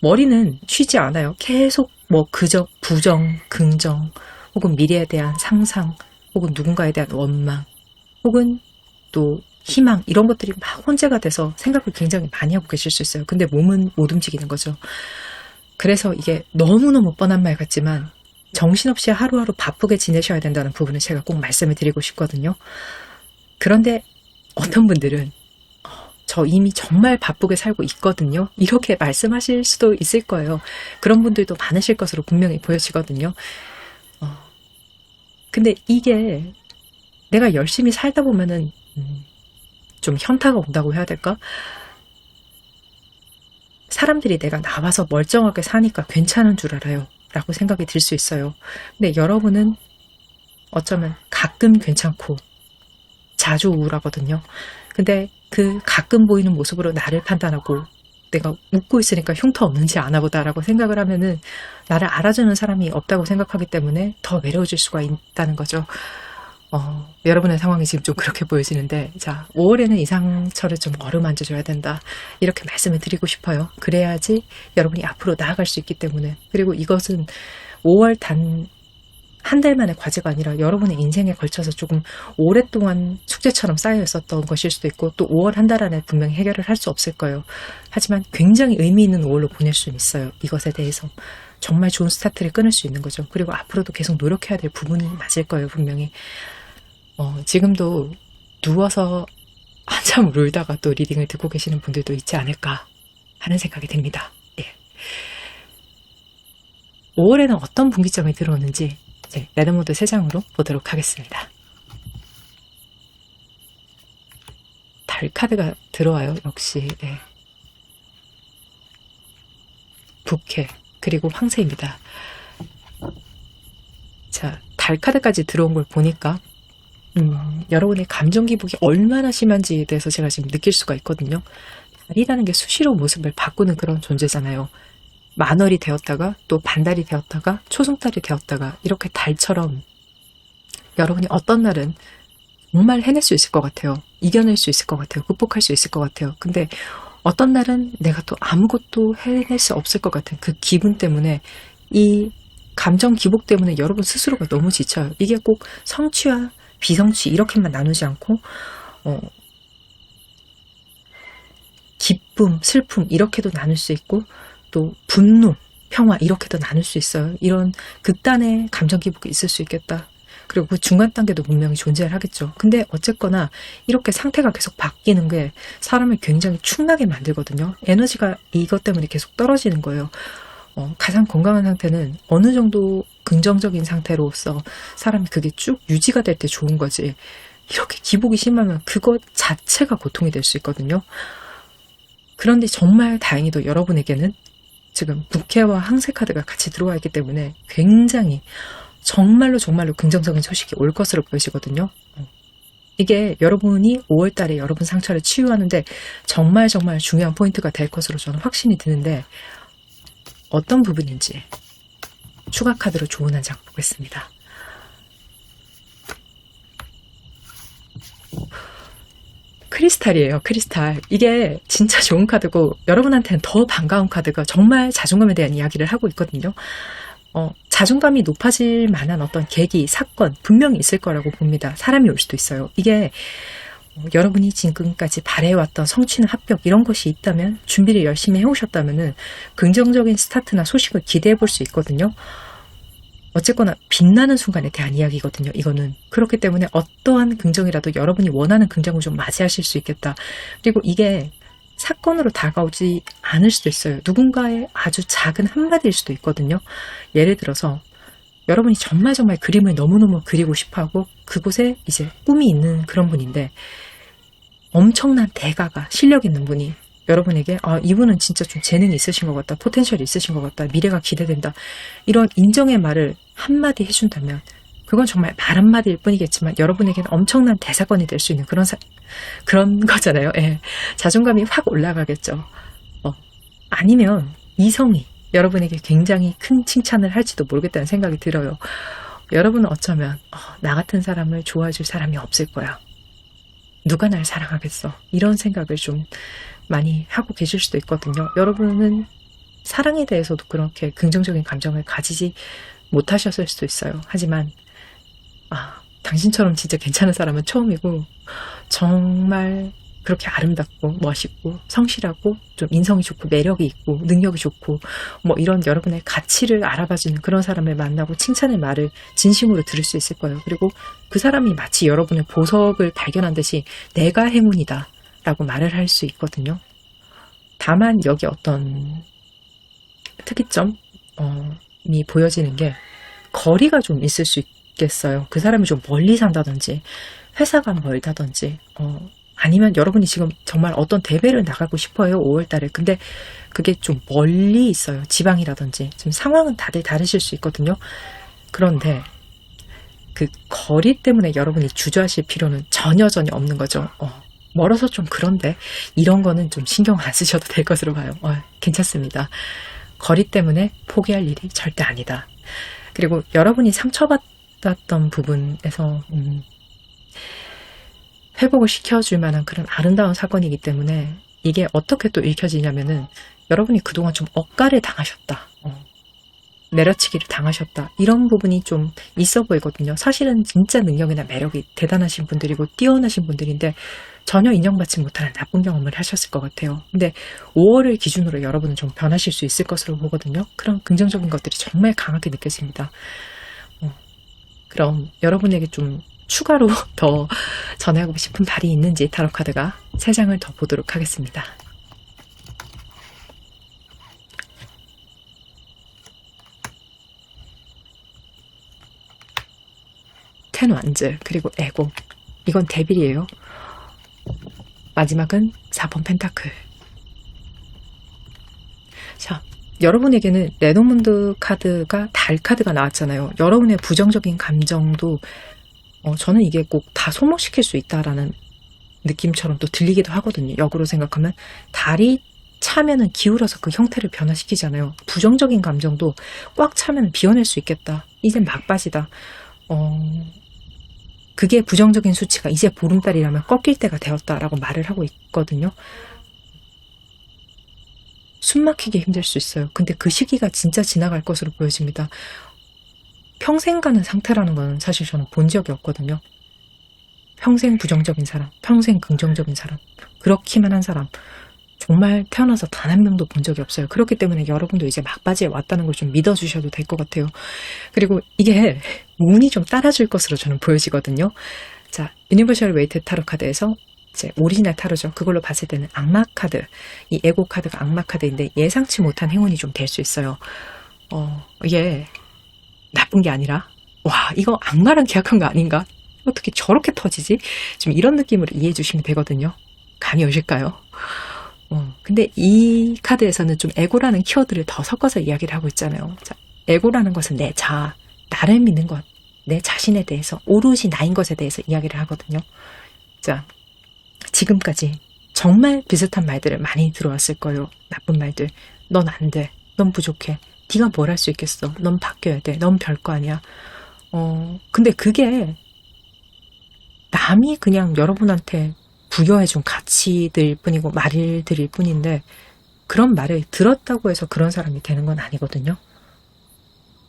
머리는 쉬지 않아요. 계속 뭐 그저 부정, 긍정 혹은 미래에 대한 상상 혹은 누군가에 대한 원망 혹은 또 희망 이런 것들이 막 혼재가 돼서 생각을 굉장히 많이 하고 계실 수 있어요. 근데 몸은 못 움직이는 거죠. 그래서 이게 너무너무 뻔한 말 같지만 정신없이 하루하루 바쁘게 지내셔야 된다는 부분을 제가 꼭 말씀을 드리고 싶거든요. 그런데 어떤 분들은 저 이미 정말 바쁘게 살고 있거든요. 이렇게 말씀하실 수도 있을 거예요. 그런 분들도 많으실 것으로 분명히 보여지거든요. 근데 이게 내가 열심히 살다 보면은 좀 현타가 온다고 해야 될까? 사람들이 내가 나와서 멀쩡하게 사니까 괜찮은 줄 알아요. 라고 생각이 들 수 있어요. 근데 여러분은 어쩌면 가끔 괜찮고 자주 우울하거든요. 근데 그 가끔 보이는 모습으로 나를 판단하고 내가 웃고 있으니까 흉터 없는지 아나 보다라고 생각을 하면은 나를 알아주는 사람이 없다고 생각하기 때문에 더 외로워질 수가 있다는 거죠. 여러분의 상황이 지금 좀 그렇게 보여지는데, 자, 5월에는 이 상처를 좀 어루만져줘야 된다. 이렇게 말씀을 드리고 싶어요. 그래야지 여러분이 앞으로 나아갈 수 있기 때문에. 그리고 이것은 5월 단 한 달만의 과제가 아니라 여러분의 인생에 걸쳐서 조금 오랫동안 숙제처럼 쌓여 있었던 것일 수도 있고, 또 5월 한 달 안에 분명히 해결을 할 수 없을 거예요. 하지만 굉장히 의미 있는 5월로 보낼 수는 있어요. 이것에 대해서. 정말 좋은 스타트를 끊을 수 있는 거죠. 그리고 앞으로도 계속 노력해야 될 부분이 맞을 거예요, 분명히. 지금도 누워서 한참 울다가 또 리딩을 듣고 계시는 분들도 있지 않을까 하는 생각이 듭니다. 예. 5월에는 어떤 분기점이 들어오는지 이제 레드모드 3장으로 보도록 하겠습니다. 달 카드가 들어와요. 역시 네. 부캐 그리고 황새입니다. 자, 달 카드까지 들어온 걸 보니까 여러분의 감정 기복이 얼마나 심한지에 대해서 제가 지금 느낄 수가 있거든요. 달이라는 게 수시로 모습을 바꾸는 그런 존재잖아요. 만월이 되었다가 또 반달이 되었다가 초승달이 되었다가 이렇게 달처럼 여러분이 어떤 날은 정말 해낼 수 있을 것 같아요. 이겨낼 수 있을 것 같아요. 극복할 수 있을 것 같아요. 근데 어떤 날은 내가 또 아무것도 해낼 수 없을 것 같은 그 기분 때문에, 이 감정 기복 때문에 여러분 스스로가 너무 지쳐요. 이게 꼭 성취와 비성취 이렇게만 나누지 않고 기쁨, 슬픔 이렇게도 나눌 수 있고, 또 분노, 평화 이렇게도 나눌 수 있어요. 이런 극단의 감정 기복이 있을 수 있겠다. 그리고 그 중간 단계도 분명히 존재를 하겠죠. 근데 어쨌거나 이렇게 상태가 계속 바뀌는 게 사람을 굉장히 축나게 만들거든요. 에너지가 이것 때문에 계속 떨어지는 거예요. 가장 건강한 상태는 어느 정도 긍정적인 상태로서 사람이 그게 쭉 유지가 될 때 좋은 거지, 이렇게 기복이 심하면 그것 자체가 고통이 될 수 있거든요. 그런데 정말 다행히도 여러분에게는 지금 부캐와 항세 카드가 같이 들어와 있기 때문에 굉장히 정말로 긍정적인 소식이 올 것으로 보여지거든요. 이게 여러분이 5월달에 여러분 상처를 치유하는데 정말 중요한 포인트가 될 것으로 저는 확신이 드는데, 어떤 부분인지 추가 카드로 좋은 한 장 보겠습니다. 크리스탈이에요. 크리스탈. 이게 진짜 좋은 카드고 여러분한테는 더 반가운 카드가 정말 자존감에 대한 이야기를 하고 있거든요. 자존감이 높아질 만한 어떤 계기, 사건 분명히 있을 거라고 봅니다. 사람이 올 수도 있어요. 이게 여러분이 지금까지 바래왔던 성취나 합격 이런 것이 있다면, 준비를 열심히 해오셨다면 긍정적인 스타트나 소식을 기대해 볼 수 있거든요. 어쨌거나 빛나는 순간에 대한 이야기거든요. 이거는. 그렇기 때문에 어떠한 긍정이라도 여러분이 원하는 긍정을 좀 맞이하실 수 있겠다. 그리고 이게 사건으로 다가오지 않을 수도 있어요. 누군가의 아주 작은 한마디일 수도 있거든요. 예를 들어서 여러분이 정말 그림을 너무너무 그리고 싶어하고 그곳에 이제 꿈이 있는 그런 분인데, 엄청난 대가가 실력 있는 분이 여러분에게 이분은 진짜 좀 재능이 있으신 것 같다, 포텐셜이 있으신 것 같다, 미래가 기대된다, 이런 인정의 말을 한마디 해준다면 그건 정말 말 한마디일 뿐이겠지만 여러분에게는 엄청난 대사건이 될 수 있는 그런 거잖아요. 예. 자존감이 확 올라가겠죠. 아니면 이성이 여러분에게 굉장히 큰 칭찬을 할지도 모르겠다는 생각이 들어요. 여러분은 어쩌면 나 같은 사람을 좋아해 줄 사람이 없을 거야, 누가 날 사랑하겠어, 이런 생각을 좀 많이 하고 계실 수도 있거든요. 여러분은 사랑에 대해서도 그렇게 긍정적인 감정을 가지지 못하셨을 수도 있어요. 하지만 당신처럼 진짜 괜찮은 사람은 처음이고, 정말 그렇게 아름답고 멋있고 성실하고 좀 인성이 좋고 매력이 있고 능력이 좋고 이런 여러분의 가치를 알아봐주는 그런 사람을 만나고 칭찬의 말을 진심으로 들을 수 있을 거예요. 그리고 그 사람이 마치 여러분의 보석을 발견한 듯이 내가 행운이다 라고 말을 할 수 있거든요. 다만 여기 어떤 특이점이 보여지는 게, 거리가 좀 있을 수 있겠어요. 그 사람이 좀 멀리 산다든지 회사가 멀다든지 아니면 여러분이 지금 정말 어떤 대회를 나가고 싶어요, 5월달에. 근데 그게 좀 멀리 있어요. 지방이라든지. 지금 상황은 다들 다르실 수 있거든요. 그런데 그 거리 때문에 여러분이 주저하실 필요는 전혀 없는 거죠. 멀어서 좀 그런데 이런 거는 좀 신경 안 쓰셔도 될 것으로 봐요. 괜찮습니다. 거리 때문에 포기할 일이 절대 아니다. 그리고 여러분이 상처받았던 부분에서 회복을 시켜줄 만한 그런 아름다운 사건이기 때문에 이게 어떻게 또 읽혀지냐면은 여러분이 그동안 좀 억가를 당하셨다. 내려치기를 당하셨다. 이런 부분이 좀 있어 보이거든요. 사실은 진짜 능력이나 매력이 대단하신 분들이고 뛰어나신 분들인데 전혀 인정받지 못하는 나쁜 경험을 하셨을 것 같아요. 근데 5월을 기준으로 여러분은 좀 변하실 수 있을 것으로 보거든요. 그런 긍정적인 것들이 정말 강하게 느껴집니다. 그럼 여러분에게 좀 추가로 더 전하고 싶은 말이 있는지 타로 카드가 3장을 더 보도록 하겠습니다. 텐 완즈, 그리고 에고. 이건 데빌이에요. 마지막은 4번 펜타클. 자, 여러분에게는 레노문드 카드가 달 카드가 나왔잖아요. 여러분의 부정적인 감정도 저는 이게 꼭 다 소모시킬 수 있다라는 느낌처럼 또 들리기도 하거든요. 역으로 생각하면 달이 차면은 기울어서 그 형태를 변화시키잖아요. 부정적인 감정도 꽉 차면 비워낼 수 있겠다. 이젠 막바지다. 그게 부정적인 수치가 이제 보름달이라면 꺾일 때가 되었다라고 말을 하고 있거든요. 숨 막히기 힘들 수 있어요. 근데 그 시기가 진짜 지나갈 것으로 보여집니다. 평생 가는 상태라는 건 사실 저는 본 적이 없거든요. 평생 부정적인 사람, 평생 긍정적인 사람, 그렇기만 한 사람 정말 태어나서 단 한 명도 본 적이 없어요. 그렇기 때문에 여러분도 이제 막바지에 왔다는 걸 좀 믿어주셔도 될 것 같아요. 그리고 이게 운이 좀 따라줄 것으로 저는 보여지거든요. 자, 유니버셜 웨이트 타로 카드에서 이제 오리지널 타로죠. 그걸로 봤을 때는 악마 카드, 이 에고 카드가 악마 카드인데 예상치 못한 행운이 좀 될 수 있어요. 이게 나쁜 게 아니라 와, 이거 악마랑 계약한 거 아닌가? 어떻게 저렇게 터지지? 좀 이런 느낌으로 이해해 주시면 되거든요. 감이 오실까요? 근데 이 카드에서는 좀 에고라는 키워드를 더 섞어서 이야기를 하고 있잖아요. 자, 에고라는 것은 내 자아, 나를 믿는 것, 내 자신에 대해서, 오롯이 나인 것에 대해서 이야기를 하거든요. 자, 지금까지 정말 비슷한 말들을 많이 들어왔을 거예요. 나쁜 말들. 넌 안 돼. 넌 부족해. 네가 뭘 할 수 있겠어. 넌 바뀌어야 돼. 넌 별거 아니야. 근데 그게 남이 그냥 여러분한테 부여해준 가치들 뿐이고 말들일 뿐인데 그런 말을 들었다고 해서 그런 사람이 되는 건 아니거든요.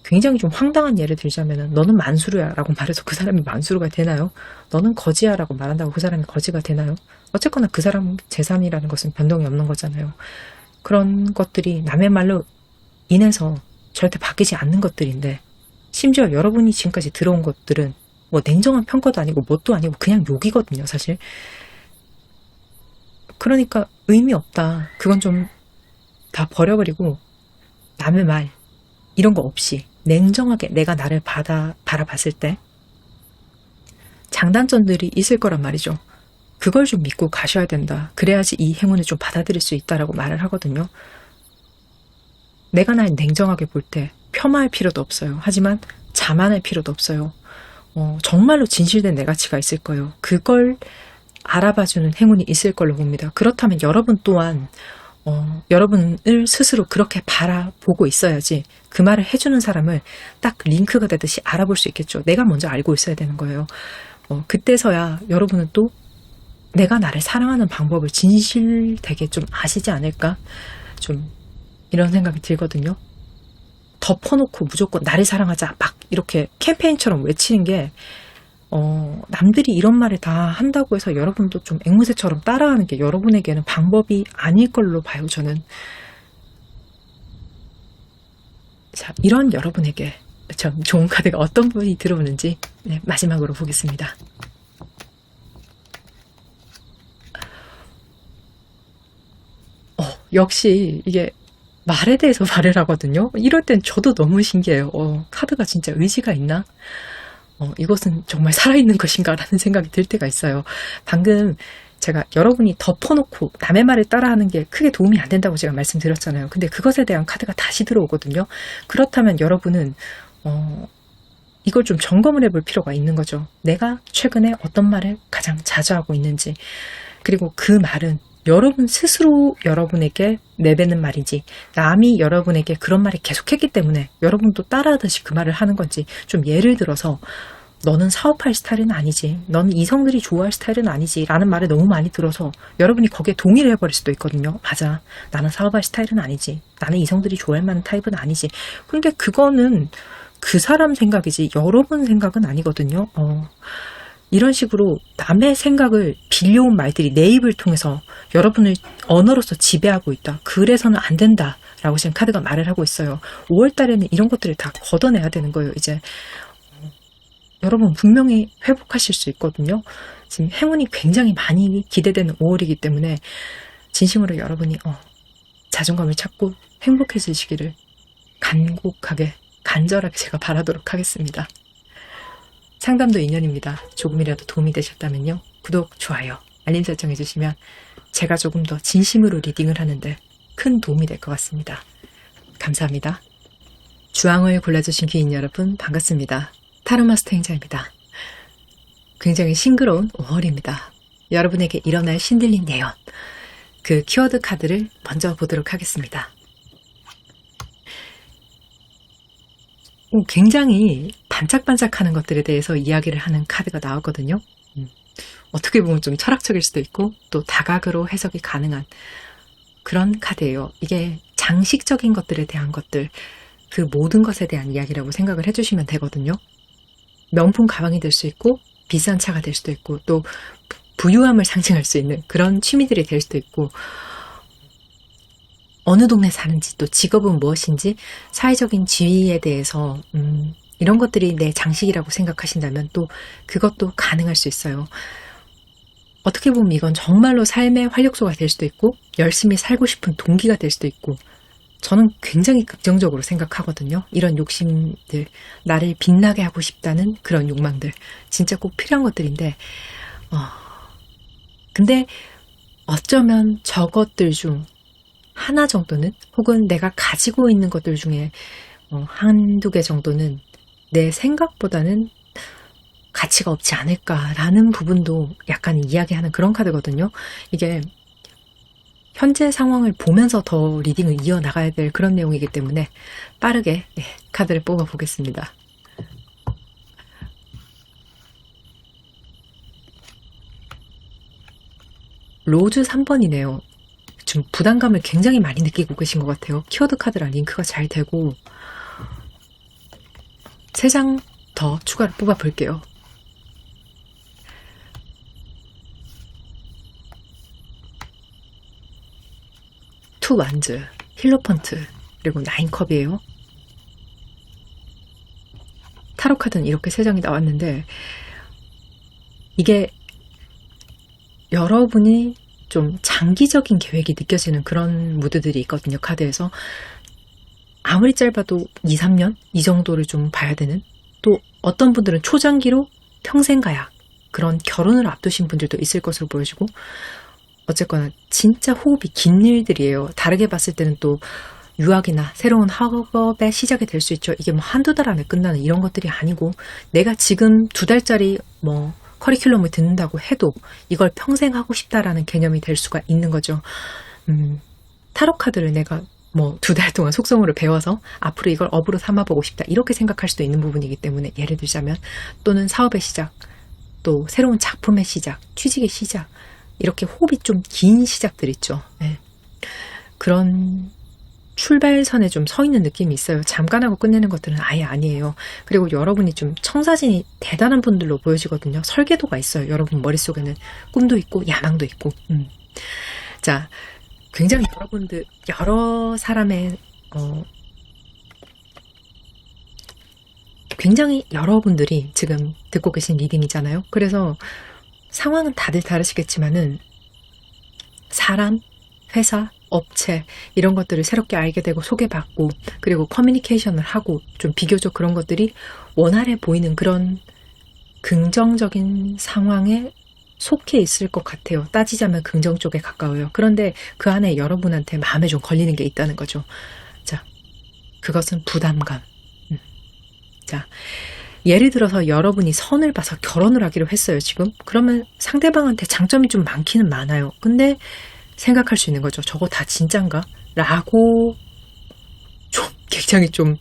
굉장히 좀 황당한 예를 들자면 너는 만수르야 라고 말해서 그 사람이 만수르가 되나요? 너는 거지야 라고 말한다고 그 사람이 거지가 되나요? 어쨌거나 그 사람 재산이라는 것은 변동이 없는 거잖아요. 그런 것들이 남의 말로 인해서 절대 바뀌지 않는 것들인데 심지어 여러분이 지금까지 들어온 것들은 뭐 냉정한 평가도 아니고 뭣도 아니고 그냥 욕이거든요, 사실. 그러니까 의미 없다. 그건 좀 다 버려버리고 남의 말 이런 거 없이 냉정하게 내가 나를 바라봤을 때 장단점들이 있을 거란 말이죠. 그걸 좀 믿고 가셔야 된다. 그래야지 이 행운을 좀 받아들일 수 있다라고 말을 하거든요. 내가 날 냉정하게 볼 때 폄하할 필요도 없어요. 하지만 자만할 필요도 없어요. 정말로 진실된 내 가치가 있을 거예요. 그걸 알아봐주는 행운이 있을 걸로 봅니다. 그렇다면 여러분 또한 여러분을 스스로 그렇게 바라보고 있어야지 그 말을 해주는 사람을 딱 링크가 되듯이 알아볼 수 있겠죠. 내가 먼저 알고 있어야 되는 거예요. 그때서야 여러분은 또 내가 나를 사랑하는 방법을 진실되게 좀 아시지 않을까? 좀 이런 생각이 들거든요. 덮어놓고 무조건 나를 사랑하자 막 이렇게 캠페인처럼 외치는 게 남들이 이런 말을 다 한다고 해서 여러분도 좀 앵무새처럼 따라하는 게 여러분에게는 방법이 아닐 걸로 봐요, 저는. 자, 이런 여러분에게 참 좋은 카드가 어떤 분이 들어오는지 마지막으로 보겠습니다. 역시 이게 말에 대해서 말을 하거든요. 이럴 땐 저도 너무 신기해요. 카드가 진짜 의지가 있나? 이것은 정말 살아있는 것인가 라는 생각이 들 때가 있어요. 방금 제가 여러분이 덮어놓고 남의 말을 따라하는 게 크게 도움이 안 된다고 제가 말씀드렸잖아요. 근데 그것에 대한 카드가 다시 들어오거든요. 그렇다면 여러분은 이걸 좀 점검을 해볼 필요가 있는 거죠. 내가 최근에 어떤 말을 가장 자주 하고 있는지, 그리고 그 말은 여러분 스스로 여러분에게 내뱉는 말인지 남이 여러분에게 그런 말을 계속했기 때문에 여러분도 따라하듯이 그 말을 하는 건지, 좀 예를 들어서 너는 사업할 스타일은 아니지. 너는 이성들이 좋아할 스타일은 아니지. 라는 말을 너무 많이 들어서 여러분이 거기에 동의를 해버릴 수도 있거든요. 맞아. 나는 사업할 스타일은 아니지. 나는 이성들이 좋아할 만한 타입은 아니지. 그러니까 그거는 그 사람 생각이지 여러분 생각은 아니거든요. 이런 식으로 남의 생각을 빌려온 말들이 내 입을 통해서 여러분을 언어로서 지배하고 있다. 그래서는 안 된다. 라고 지금 카드가 말을 하고 있어요. 5월 달에는 이런 것들을 다 걷어내야 되는 거예요. 이제 여러분 분명히 회복하실 수 있거든요. 지금 행운이 굉장히 많이 기대되는 5월이기 때문에 진심으로 여러분이 자존감을 찾고 행복해지시기를 간곡하게 간절하게 제가 바라도록 하겠습니다. 상담도 인연입니다. 조금이라도 도움이 되셨다면요. 구독, 좋아요, 알림 설정 해주시면 제가 조금 더 진심으로 리딩을 하는데 큰 도움이 될 것 같습니다. 감사합니다. 주황을 골라주신 귀인 여러분 반갑습니다. 타로마스터 행자입니다. 굉장히 싱그러운 5월입니다. 여러분에게 일어날 신들린 예언, 그 키워드 카드를 먼저 보도록 하겠습니다. 굉장히 반짝반짝하는 것들에 대해서 이야기를 하는 카드가 나왔거든요. 어떻게 보면 좀 철학적일 수도 있고 또 다각으로 해석이 가능한 그런 카드예요. 이게 장식적인 것들에 대한 것들, 그 모든 것에 대한 이야기라고 생각을 해주시면 되거든요. 명품 가방이 될 수 있고 비싼 차가 될 수도 있고 또 부유함을 상징할 수 있는 그런 취미들이 될 수도 있고 어느 동네 사는지 또 직업은 무엇인지 사회적인 지위에 대해서 이런 것들이 내 장식이라고 생각하신다면 또 그것도 가능할 수 있어요. 어떻게 보면 이건 정말로 삶의 활력소가 될 수도 있고 열심히 살고 싶은 동기가 될 수도 있고 저는 굉장히 긍정적으로 생각하거든요. 이런 욕심들, 나를 빛나게 하고 싶다는 그런 욕망들 진짜 꼭 필요한 것들인데 근데 어쩌면 저것들 중 하나 정도는 혹은 내가 가지고 있는 것들 중에 한두 개 정도는 내 생각보다는 가치가 없지 않을까라는 부분도 약간 이야기하는 그런 카드거든요. 이게 현재 상황을 보면서 더 리딩을 이어나가야 될 그런 내용이기 때문에 빠르게 카드를 뽑아 보겠습니다. 로즈 3번이네요. 좀 부담감을 굉장히 많이 느끼고 계신 것 같아요. 키워드 카드랑 링크가 잘 되고 3장 더 추가로 뽑아 볼게요. 투 완즈, 힐로펀트, 그리고 9컵이에요. 타로 카드는 이렇게 3장이 나왔는데 이게 여러분이 좀 장기적인 계획이 느껴지는 그런 무드들이 있거든요. 카드에서 아무리 짧아도 2, 3년 이 정도를 좀 봐야 되는, 또 어떤 분들은 초장기로 평생 가약 그런 결혼을 앞두신 분들도 있을 것으로 보여지고 어쨌거나 진짜 호흡이 긴 일들이에요. 다르게 봤을 때는 또 유학이나 새로운 학업의 시작이 될 수 있죠. 이게 뭐 한두 달 안에 끝나는 이런 것들이 아니고 내가 지금 2달짜리 커리큘럼을 듣는다고 해도 이걸 평생 하고 싶다라는 개념이 될 수가 있는 거죠. 타로 카드를 내가 2달 동안 속성으로 배워서 앞으로 이걸 업으로 삼아보고 싶다 이렇게 생각할 수도 있는 부분이기 때문에 예를 들자면 또는 사업의 시작, 또 새로운 작품의 시작, 취직의 시작 이렇게 호흡이 좀 긴 시작들 있죠. 네. 그런 출발선에 좀 서 있는 느낌이 있어요. 잠깐 하고 끝내는 것들은 아예 아니에요. 그리고 여러분이 좀 청사진이 대단한 분들로 보여지거든요. 설계도가 있어요. 여러분 머릿속에는 꿈도 있고 야망도 있고. 자, 굉장히 여러분들 여러 사람의 굉장히 여러분들이 지금 듣고 계신 리딩이잖아요. 그래서 상황은 다들 다르시겠지만은 사람, 회사, 업체 이런 것들을 새롭게 알게 되고 소개받고 그리고 커뮤니케이션을 하고 좀 비교적 그런 것들이 원활해 보이는 그런 긍정적인 상황에 속해 있을 것 같아요. 따지자면 긍정 쪽에 가까워요. 그런데 그 안에 여러분한테 마음에 좀 걸리는 게 있다는 거죠. 자, 그것은 부담감. 자, 예를 들어서 여러분이 선을 봐서 결혼을 하기로 했어요, 지금. 그러면 상대방한테 장점이 좀 많기는 많아요. 근데 생각할 수 있는 거죠. 저거 다 진짠가? 라고 좀 굉장히 좀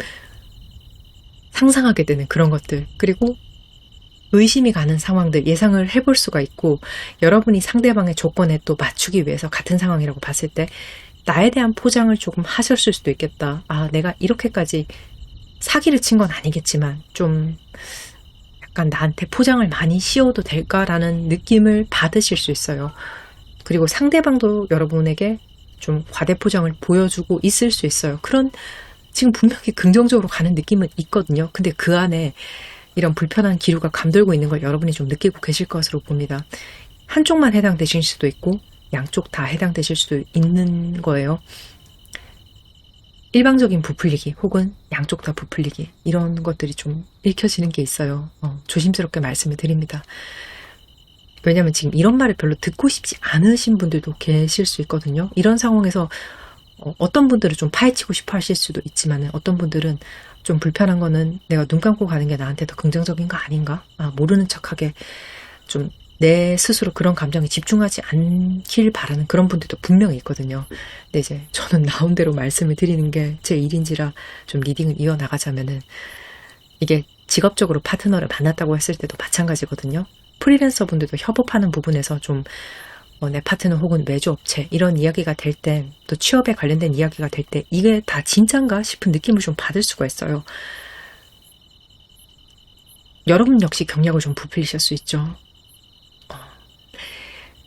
상상하게 되는 그런 것들. 그리고 의심이 가는 상황들 예상을 해볼 수가 있고, 여러분이 상대방의 조건에 또 맞추기 위해서 같은 상황이라고 봤을 때 나에 대한 포장을 조금 하셨을 수도 있겠다. 아, 내가 이렇게까지 사기를 친 건 아니겠지만 좀 약간 나한테 포장을 많이 씌워도 될까라는 느낌을 받으실 수 있어요. 그리고 상대방도 여러분에게 좀 과대포장을 보여주고 있을 수 있어요. 그런 지금 분명히 긍정적으로 가는 느낌은 있거든요. 근데 그 안에 이런 불편한 기류가 감돌고 있는 걸 여러분이 좀 느끼고 계실 것으로 봅니다. 한쪽만 해당되실 수도 있고 양쪽 다 해당되실 수도 있는 거예요. 일방적인 부풀리기 혹은 양쪽 다 부풀리기, 이런 것들이 좀 읽혀지는 게 있어요. 조심스럽게 말씀을 드립니다. 왜냐하면 지금 이런 말을 별로 듣고 싶지 않으신 분들도 계실 수 있거든요. 이런 상황에서 어떤 분들은 좀 파헤치고 싶어 하실 수도 있지만 어떤 분들은 좀 불편한 거는 내가 눈 감고 가는 게 나한테 더 긍정적인 거 아닌가? 모르는 척하게 좀 내 스스로 그런 감정에 집중하지 않길 바라는 그런 분들도 분명히 있거든요. 근데 이제 저는 나온 대로 말씀을 드리는 게 제 일인지라 좀 리딩을 이어나가자면은, 이게 직업적으로 파트너를 만났다고 했을 때도 마찬가지거든요. 프리랜서 분들도 협업하는 부분에서 좀 내 파트너 혹은 외주업체 이런 이야기가 될 때, 또 취업에 관련된 이야기가 될 때 이게 다 진짠가 싶은 느낌을 좀 받을 수가 있어요. 여러분 역시 경력을 좀 부풀리실 수 있죠.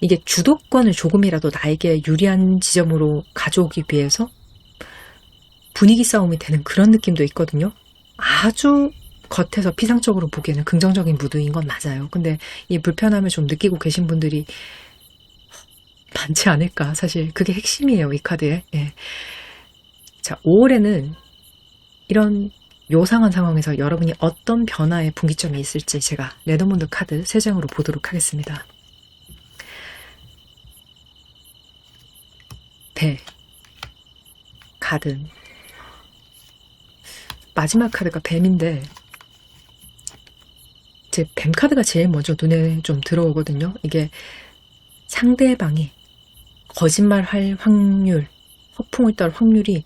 이게 주도권을 조금이라도 나에게 유리한 지점으로 가져오기 위해서 분위기 싸움이 되는 그런 느낌도 있거든요. 아주 겉에서 피상적으로 보기에는 긍정적인 무드인 건 맞아요. 근데 이 불편함을 좀 느끼고 계신 분들이 많지 않을까. 사실 그게 핵심이에요, 이 카드에. 예. 자, 5월에는 이런 요상한 상황에서 여러분이 어떤 변화의 분기점이 있을지 제가 레더문드 카드 3장으로 보도록 하겠습니다. 배, 가든. 마지막 카드가 뱀인데 제 뱀 카드가 제일 먼저 눈에 좀 들어오거든요. 이게 상대방이 거짓말할 확률, 허풍을 떨 확률이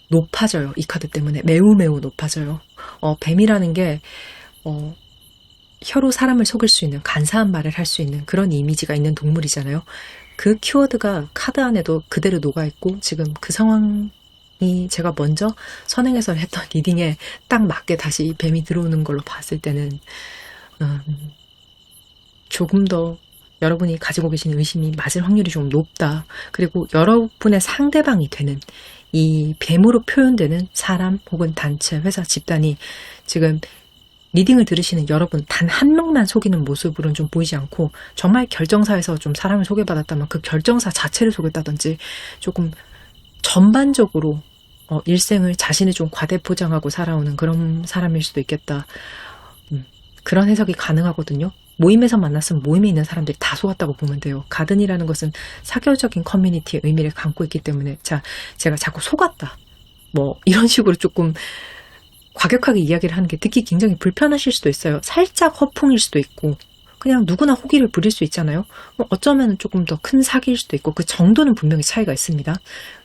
높아져요. 이 카드 때문에 매우 높아져요. 뱀이라는 게 혀로 사람을 속일 수 있는, 간사한 말을 할 수 있는 그런 이미지가 있는 동물이잖아요. 그 키워드가 카드 안에도 그대로 녹아있고, 지금 그 상황이 제가 먼저 선행해서 했던 리딩에 딱 맞게 다시 뱀이 들어오는 걸로 봤을 때는 조금 더 여러분이 가지고 계신 의심이 맞을 확률이 좀 높다. 그리고 여러분의 상대방이 되는 이 뱀으로 표현되는 사람 혹은 단체, 회사, 집단이 지금 리딩을 들으시는 여러분 단 한 명만 속이는 모습으로는 좀 보이지 않고, 정말 결정사에서 좀 사람을 소개받았다면 그 결정사 자체를 속였다든지 조금 전반적으로 일생을 자신을 좀 과대포장하고 살아오는 그런 사람일 수도 있겠다. 그런 해석이 가능하거든요. 모임에서 만났으면 모임에 있는 사람들이 다 속았다고 보면 돼요. 가든이라는 것은 사교적인 커뮤니티의 의미를 담고 있기 때문에, 제가 자꾸 속았다, 뭐 이런 식으로 조금 과격하게 이야기를 하는 게 듣기 굉장히 불편하실 수도 있어요. 살짝 허풍일 수도 있고, 그냥 누구나 호기를 부릴 수 있잖아요. 어쩌면 조금 더 큰 사기일 수도 있고, 그 정도는 분명히 차이가 있습니다.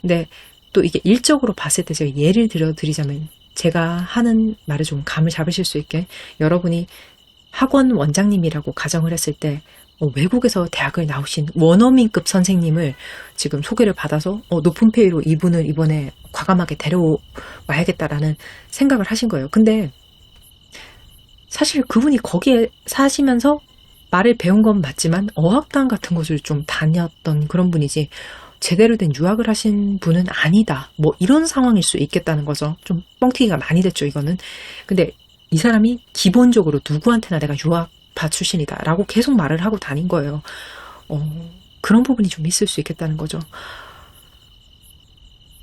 근데 또 이게 일적으로 봤을 때 제가 예를 들어드리자면, 제가 하는 말을 좀 감을 잡으실 수 있게, 여러분이 학원 원장님이라고 가정을 했을 때 외국에서 대학을 나오신 원어민급 선생님을 지금 소개를 받아서 높은 페이로 이분을 이번에 과감하게 데려와야겠다라는 생각을 하신 거예요. 근데 사실 그분이 거기에 사시면서 말을 배운 건 맞지만 어학당 같은 곳을 좀 다녔던 그런 분이지 제대로 된 유학을 하신 분은 아니다, 뭐 이런 상황일 수 있겠다는 거죠. 좀 뻥튀기가 많이 됐죠, 이거는. 근데 이 사람이 기본적으로 누구한테나 내가 유학파 출신이다 라고 계속 말을 하고 다닌 거예요. 그런 부분이 좀 있을 수 있겠다는 거죠.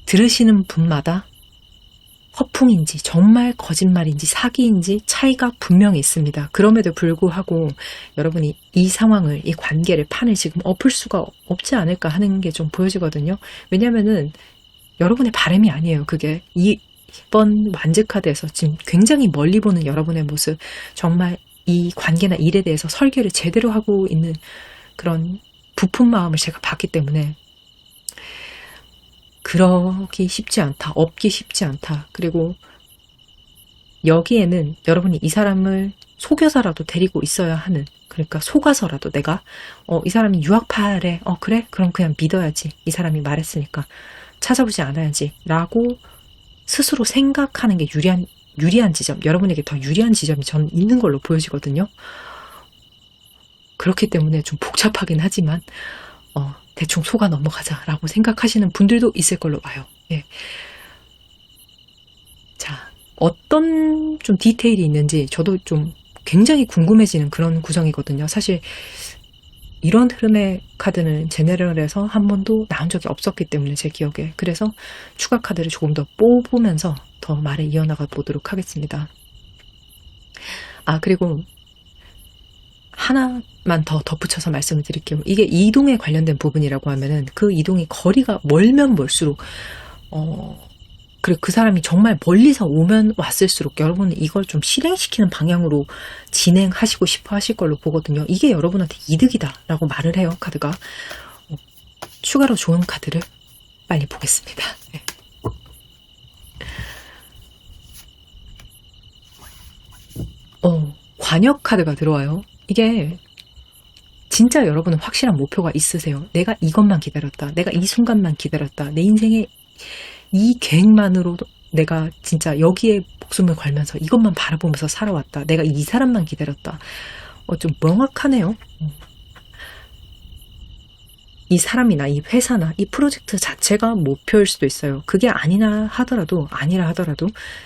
들으시는 분마다 허풍인지 정말 거짓말인지 사기인지 차이가 분명히 있습니다. 그럼에도 불구하고 여러분이 이 상황을, 이 관계를, 판을 지금 엎을 수가 없지 않을까 하는 게 좀 보여지거든요. 왜냐면은 여러분의 바람이 아니에요. 그게 이번 완즈카드에서 지금 굉장히 멀리 보는 여러분의 모습, 정말 이 관계나 일에 대해서 설계를 제대로 하고 있는 그런 부푼 마음을 제가 봤기 때문에 그러기 쉽지 않다, 업기 쉽지 않다. 그리고 여기에는 여러분이 이 사람을 속여서라도 데리고 있어야 하는, 그러니까 속아서라도 내가 이 사람이 유학파래, 그래? 그럼 그냥 믿어야지. 이 사람이 말했으니까 찾아보지 않아야지 라고 스스로 생각하는 게 유리한 지점, 여러분에게 더 유리한 지점이 저는 있는 걸로 보여지거든요. 그렇기 때문에 좀 복잡하긴 하지만 대충 속아 넘어가자라고 생각하시는 분들도 있을 걸로 봐요. 예. 자, 어떤 좀 디테일이 있는지 저도 좀 굉장히 궁금해지는 그런 구성이거든요. 사실 이런 흐름의 카드는 제네럴에서 한 번도 나온 적이 없었기 때문에 제 기억에. 그래서 추가 카드를 조금 더 뽑으면서 더 말을 이어나가 보도록 하겠습니다. 그리고 하나만 더 덧붙여서 말씀을 드릴게요. 이게 이동에 관련된 부분이라고 하면은 그 이동이 거리가 멀면 멀수록 그리고 그 사람이 정말 멀리서 오면 왔을수록 여러분은 이걸 좀 실행시키는 방향으로 진행하시고 싶어 하실 걸로 보거든요. 이게 여러분한테 이득이다라고 말을 해요, 카드가. 추가로 좋은 카드를 빨리 보겠습니다. 네. 관역 카드가 들어와요. 이게 진짜 여러분은 확실한 목표가 있으세요. 내가 이것만 기다렸다. 내가 이 순간만 기다렸다. 내 인생에 이 계획만으로도 내가 진짜 여기에 목숨을 걸면서 이것만 바라보면서 살아왔다. 내가 이 사람만 기다렸다. 좀 명확하네요. 이 사람이나 이 회사나 이 프로젝트 자체가 목표일 수도 있어요. 그게 아니라 하더라도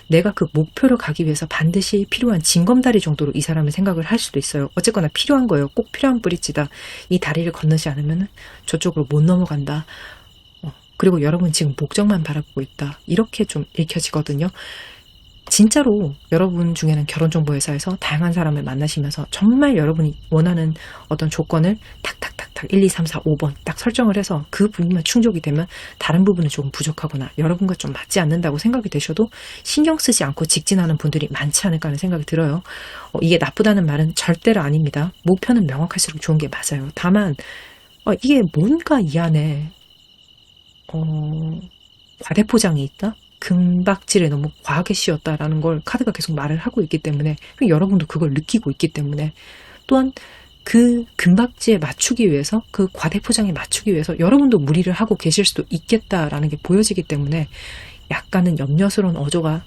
내가 그 목표를 가기 위해서 반드시 필요한 징검다리 정도로 이 사람을 생각을 할 수도 있어요. 어쨌거나 필요한 거예요. 꼭 필요한 뿌리치다. 이 다리를 건너지 않으면 저쪽으로 못 넘어간다. 그리고 여러분 지금 목적만 바라보고 있다. 이렇게 좀 읽혀지거든요. 진짜로 여러분 중에는 결혼정보회사에서 다양한 사람을 만나시면서 정말 여러분이 원하는 어떤 조건을 탁탁탁탁 1, 2, 3, 4, 5번 딱 설정을 해서 그 부분만 충족이 되면 다른 부분은 조금 부족하거나 여러분과 좀 맞지 않는다고 생각이 되셔도 신경 쓰지 않고 직진하는 분들이 많지 않을까 하는 생각이 들어요. 이게 나쁘다는 말은 절대로 아닙니다. 목표는 명확할수록 좋은 게 맞아요. 다만 이게 뭔가 이 안에 과대포장이 있다? 금박질에 너무 과하게 씌웠다라는 걸 카드가 계속 말을 하고 있기 때문에 여러분도 그걸 느끼고 있기 때문에 또한 그 금박지에 맞추기 위해서 그 과대포장에 맞추기 위해서 여러분도 무리를 하고 계실 수도 있겠다라는 게 보여지기 때문에 약간은 염려스러운 어조가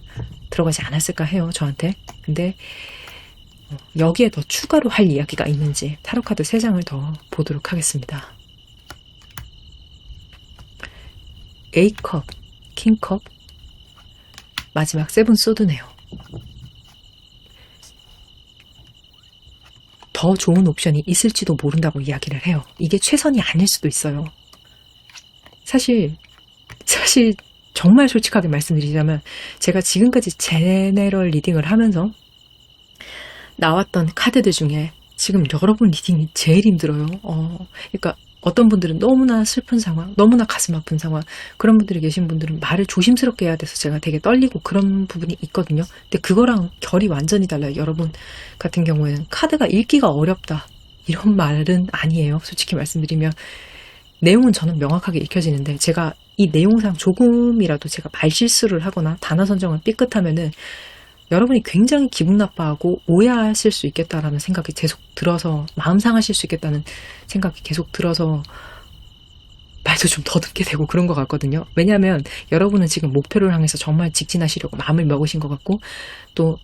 들어가지 않았을까 해요, 저한테. 근데 여기에 더 추가로 할 이야기가 있는지 타로카드 3장을 더 보도록 하겠습니다. A컵, 킹컵, 마지막 세븐 소드네요. 더 좋은 옵션이 있을지도 모른다고 이야기를 해요. 이게 최선이 아닐 수도 있어요. 사실 정말 솔직하게 말씀드리자면 제가 지금까지 제네럴 리딩을 하면서 나왔던 카드들 중에 지금 여러분 리딩이 제일 힘들어요. 그러니까 어떤 분들은 너무나 슬픈 상황, 너무나 가슴 아픈 상황, 그런 분들이 계신 분들은 말을 조심스럽게 해야 돼서 제가 되게 떨리고 그런 부분이 있거든요. 근데 그거랑 결이 완전히 달라요. 여러분 같은 경우에는 카드가 읽기가 어렵다 이런 말은 아니에요. 솔직히 말씀드리면 내용은 저는 명확하게 읽혀지는데 제가 이 내용상 조금이라도 제가 말실수를 하거나 단어 선정을 삐끗하면은 여러분이 굉장히 기분 나빠하고 오해하실 수 있겠다라는 생각이 계속 들어서 마음 상하실 수 있겠다는 생각이 계속 들어서 말도 좀 더듬게 되고 그런 것 같거든요. 왜냐하면 여러분은 지금 목표를 향해서 정말 직진하시려고 마음을 먹으신 것 같고 또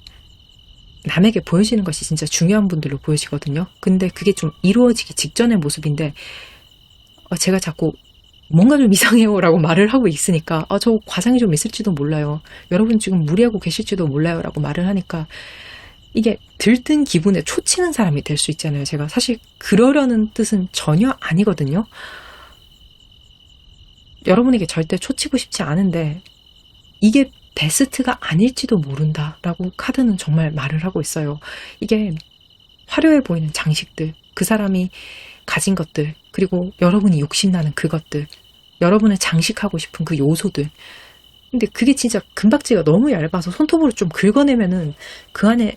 남에게 보여지는 것이 진짜 중요한 분들로 보여지거든요. 근데 그게 좀 이루어지기 직전의 모습인데 제가 자꾸 뭔가 좀 이상해요 라고 말을 하고 있으니까 저 과장이 좀 있을지도 몰라요. 여러분 지금 무리하고 계실지도 몰라요 라고 말을 하니까 이게 들뜬 기분에 초치는 사람이 될 수 있잖아요. 제가 사실 그러려는 뜻은 전혀 아니거든요. 여러분에게 절대 초치고 싶지 않은데 이게 베스트가 아닐지도 모른다 라고 카드는 정말 말을 하고 있어요. 이게 화려해 보이는 장식들, 그 사람이 가진 것들, 그리고 여러분이 욕심나는 그것들, 여러분을 장식하고 싶은 그 요소들. 근데 그게 진짜 금박지가 너무 얇아서 손톱으로 좀 긁어내면은 그 안에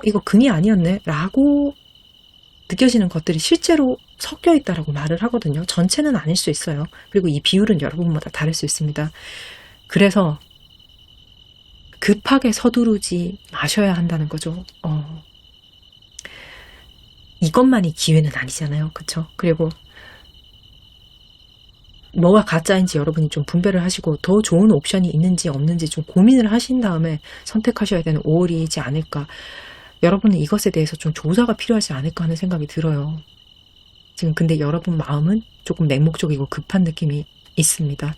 이거 금이 아니었네 라고 느껴지는 것들이 실제로 섞여 있다라고 말을 하거든요. 전체는 아닐 수 있어요. 그리고 이 비율은 여러분마다 다를 수 있습니다. 그래서 급하게 서두르지 마셔야 한다는 거죠. 이것만이 기회는 아니잖아요. 그쵸? 그리고 뭐가 가짜인지 여러분이 좀 분별을 하시고 더 좋은 옵션이 있는지 없는지 좀 고민을 하신 다음에 선택하셔야 되는 5월이지 않을까. 여러분은 이것에 대해서 좀 조사가 필요하지 않을까 하는 생각이 들어요. 지금 근데 여러분 마음은 조금 맹목적이고 급한 느낌이 있습니다.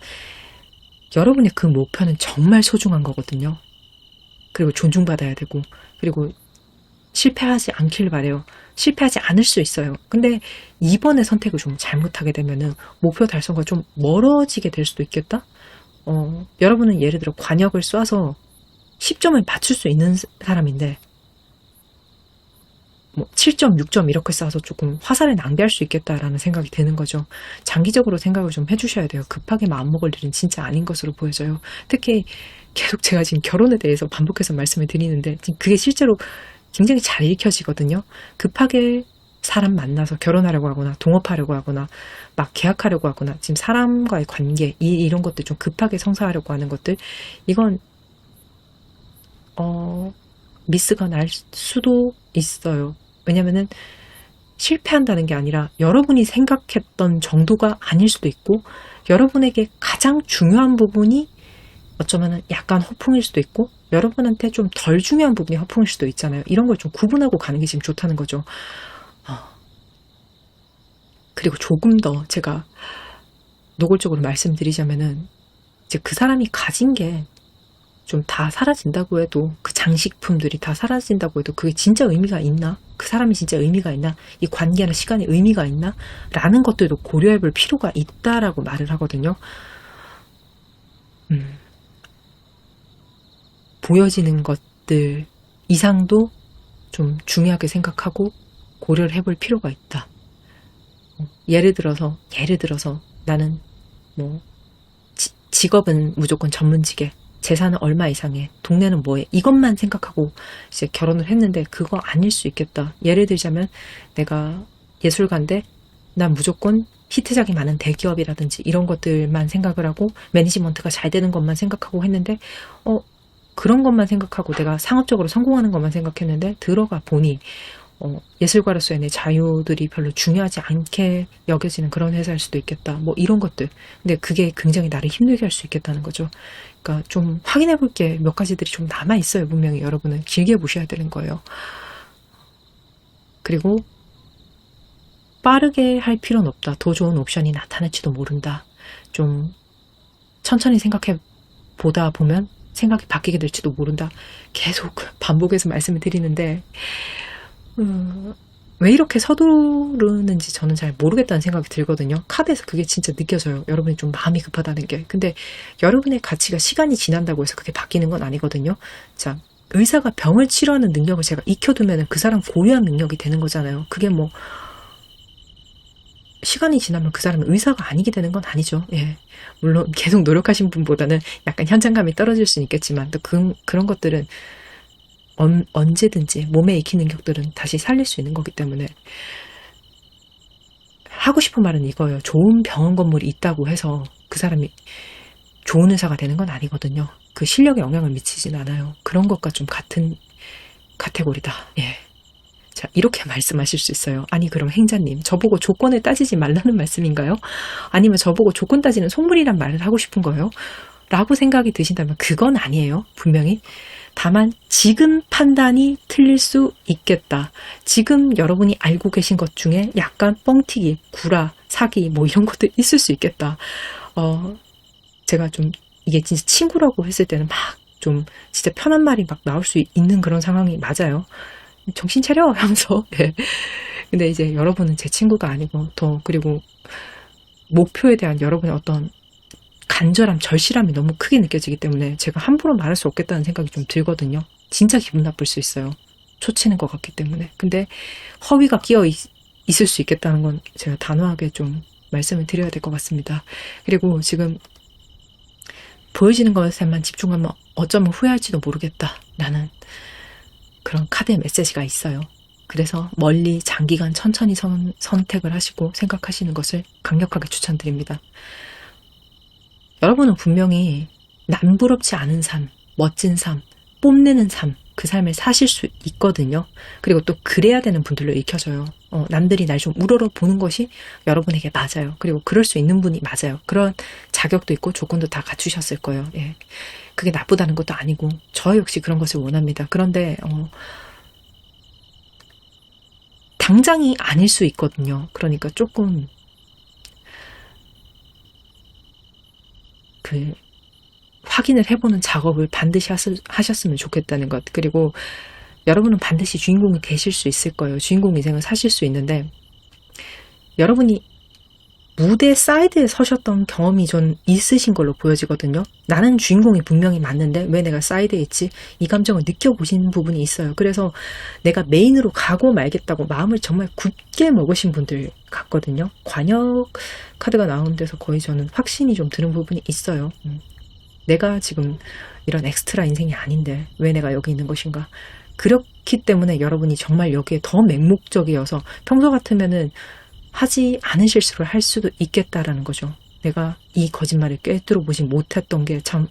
여러분의 그 목표는 정말 소중한 거거든요. 그리고 존중받아야 되고, 그리고 실패하지 않길 바래요. 실패하지 않을 수 있어요. 근데 이번에 선택을 좀 잘못하게 되면은 목표 달성과 좀 멀어지게 될 수도 있겠다? 여러분은 예를 들어 관역을 쏴서 10점을 맞출 수 있는 사람인데, 뭐 7점, 6점 이렇게 쏴서 조금 화살을 낭비할 수 있겠다라는 생각이 드는 거죠. 장기적으로 생각을 좀 해주셔야 돼요. 급하게 마음먹을 일은 진짜 아닌 것으로 보여져요. 특히 계속 제가 지금 결혼에 대해서 반복해서 말씀을 드리는데 지금 그게 실제로 굉장히 잘 읽혀지거든요. 급하게 사람 만나서 결혼하려고 하거나 동업하려고 하거나 막 계약하려고 하거나 지금 사람과의 관계 이런 것들 좀 급하게 성사하려고 하는 것들 이건 미스가 날 수도 있어요. 왜냐면은 실패한다는 게 아니라 여러분이 생각했던 정도가 아닐 수도 있고 여러분에게 가장 중요한 부분이 어쩌면은 약간 허풍일 수도 있고 여러분한테 좀 덜 중요한 부분이 허풍일 수도 있잖아요. 이런 걸 좀 구분하고 가는 게 지금 좋다는 거죠. 그리고 조금 더 제가 노골적으로 말씀드리자면은 이제 그 사람이 가진 게 좀 다 사라진다고 해도 그 장식품들이 다 사라진다고 해도 그게 진짜 의미가 있나? 그 사람이 진짜 의미가 있나? 이 관계나 시간에 의미가 있나? 라는 것들도 고려해 볼 필요가 있다라고 말을 하거든요. 보여지는 것들 이상도 좀 중요하게 생각하고 고려를 해볼 필요가 있다. 예를 들어서 나는 뭐 직업은 무조건 전문직에 재산은 얼마 이상에 동네는 뭐해 이것만 생각하고 이제 결혼을 했는데 그거 아닐 수 있겠다. 예를 들자면 내가 예술가인데 난 무조건 히트작이 많은 대기업이라든지 이런 것들만 생각을 하고 매니지먼트가 잘 되는 것만 생각하고 했는데 그런 것만 생각하고 내가 상업적으로 성공하는 것만 생각했는데 들어가 보니 예술가로서의 내 자유들이 별로 중요하지 않게 여겨지는 그런 회사일 수도 있겠다. 뭐 이런 것들. 근데 그게 굉장히 나를 힘들게 할 수 있겠다는 거죠. 그러니까 좀 확인해 볼 게 몇 가지들이 좀 남아 있어요. 분명히 여러분은 길게 보셔야 되는 거예요. 그리고 빠르게 할 필요는 없다. 더 좋은 옵션이 나타날지도 모른다. 좀 천천히 생각해 보다 보면 생각이 바뀌게 될지도 모른다. 계속 반복해서 말씀을 드리는데 왜 이렇게 서두르는지 저는 잘 모르겠다는 생각이 들거든요. 카드에서 그게 진짜 느껴져요. 여러분이 좀 마음이 급하다는 게. 근데 여러분의 가치가 시간이 지난다고 해서 그게 바뀌는 건 아니거든요. 자, 의사가 병을 치료하는 능력을 제가 익혀두면 그 사람 고유한 능력이 되는 거잖아요. 그게 뭐 시간이 지나면 그 사람은 의사가 아니게 되는 건 아니죠. 예. 물론 계속 노력하신 분보다는 약간 현장감이 떨어질 수는 있겠지만 또 그런 것들은 언제든지 몸에 익힌 능력들은 다시 살릴 수 있는 거기 때문에 하고 싶은 말은 이거예요. 좋은 병원 건물이 있다고 해서 그 사람이 좋은 의사가 되는 건 아니거든요. 그 실력에 영향을 미치진 않아요. 그런 것과 좀 같은 카테고리다. 예. 자, 이렇게 말씀하실 수 있어요. 아니 그럼 행자님 저보고 조건을 따지지 말라는 말씀인가요? 아니면 저보고 조건 따지는 속물이란 말을 하고 싶은 거예요? 라고 생각이 드신다면 그건 아니에요. 분명히. 다만 지금 판단이 틀릴 수 있겠다. 지금 여러분이 알고 계신 것 중에 약간 뻥튀기, 구라, 사기 뭐 이런 것도 있을 수 있겠다. 제가 좀 이게 진짜 친구라고 했을 때는 막 좀 진짜 편한 말이 막 나올 수 있는 그런 상황이 맞아요. 정신 차려 하면서. 네. 근데 이제 여러분은 제 친구가 아니고 그리고 목표에 대한 여러분의 어떤 간절함, 절실함이 너무 크게 느껴지기 때문에 제가 함부로 말할 수 없겠다는 생각이 좀 들거든요. 진짜 기분 나쁠 수 있어요. 초치는 것 같기 때문에. 근데 허위가 끼어 있을 수 있겠다는 건 제가 단호하게 좀 말씀을 드려야 될 것 같습니다. 그리고 지금 보여지는 것에만 집중하면 어쩌면 후회할지도 모르겠다라는 그런 카드의 메시지가 있어요. 그래서 멀리 장기간 천천히 선택을 하시고 생각하시는 것을 강력하게 추천드립니다. 여러분은 분명히 남부럽지 않은 삶, 멋진 삶, 뽐내는 삶 그 삶을 사실 수 있거든요. 그리고 또 그래야 되는 분들로 읽혀져요. 남들이 날 좀 우러러 보는 것이 여러분에게 맞아요. 그리고 그럴 수 있는 분이 맞아요. 그런 자격도 있고 조건도 다 갖추셨을 거예요. 예. 그게 나쁘다는 것도 아니고 저 역시 그런 것을 원합니다. 그런데 당장이 아닐 수 있거든요. 그러니까 조금 확인을 해보는 작업을 반드시 하셨으면 좋겠다는 것. 그리고 여러분은 반드시 주인공이 되실 수 있을 거예요. 주인공 인생을 사실 수 있는데 여러분이 무대 사이드에 서셨던 경험이 좀 있으신 걸로 보여지거든요. 나는 주인공이 분명히 맞는데 왜 내가 사이드에 있지? 이 감정을 느껴보신 부분이 있어요. 그래서 내가 메인으로 가고 말겠다고 마음을 정말 굳게 먹으신 분들 같거든요. 관역 카드가 나온 데서 거의 저는 확신이 좀 드는 부분이 있어요. 내가 지금 이런 엑스트라 인생이 아닌데 왜 내가 여기 있는 것인가. 그렇기 때문에 여러분이 정말 여기에 더 맹목적이어서 평소 같으면은 하지 않은 실수를 할 수도 있겠다라는 거죠. 내가 이 거짓말을 꿰뚫어 보지 못했던 게 참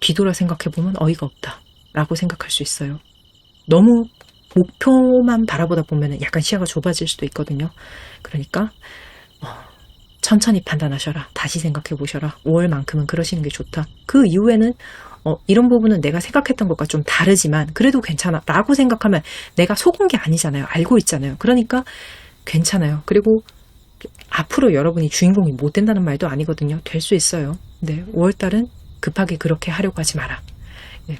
뒤돌아 생각해보면 어이가 없다 라고 생각할 수 있어요. 너무 목표만 바라보다 보면 약간 시야가 좁아질 수도 있거든요. 그러니까 천천히 판단하셔라. 다시 생각해 보셔라. 5월만큼은 그러시는 게 좋다. 그 이후에는 이런 부분은 내가 생각했던 것과 좀 다르지만 그래도 괜찮아 라고 생각하면 내가 속은 게 아니잖아요. 알고 있잖아요. 그러니까 괜찮아요. 그리고 앞으로 여러분이 주인공이 못 된다는 말도 아니거든요. 될 수 있어요. 근데 5월달은 급하게 그렇게 하려고 하지 마라. 네.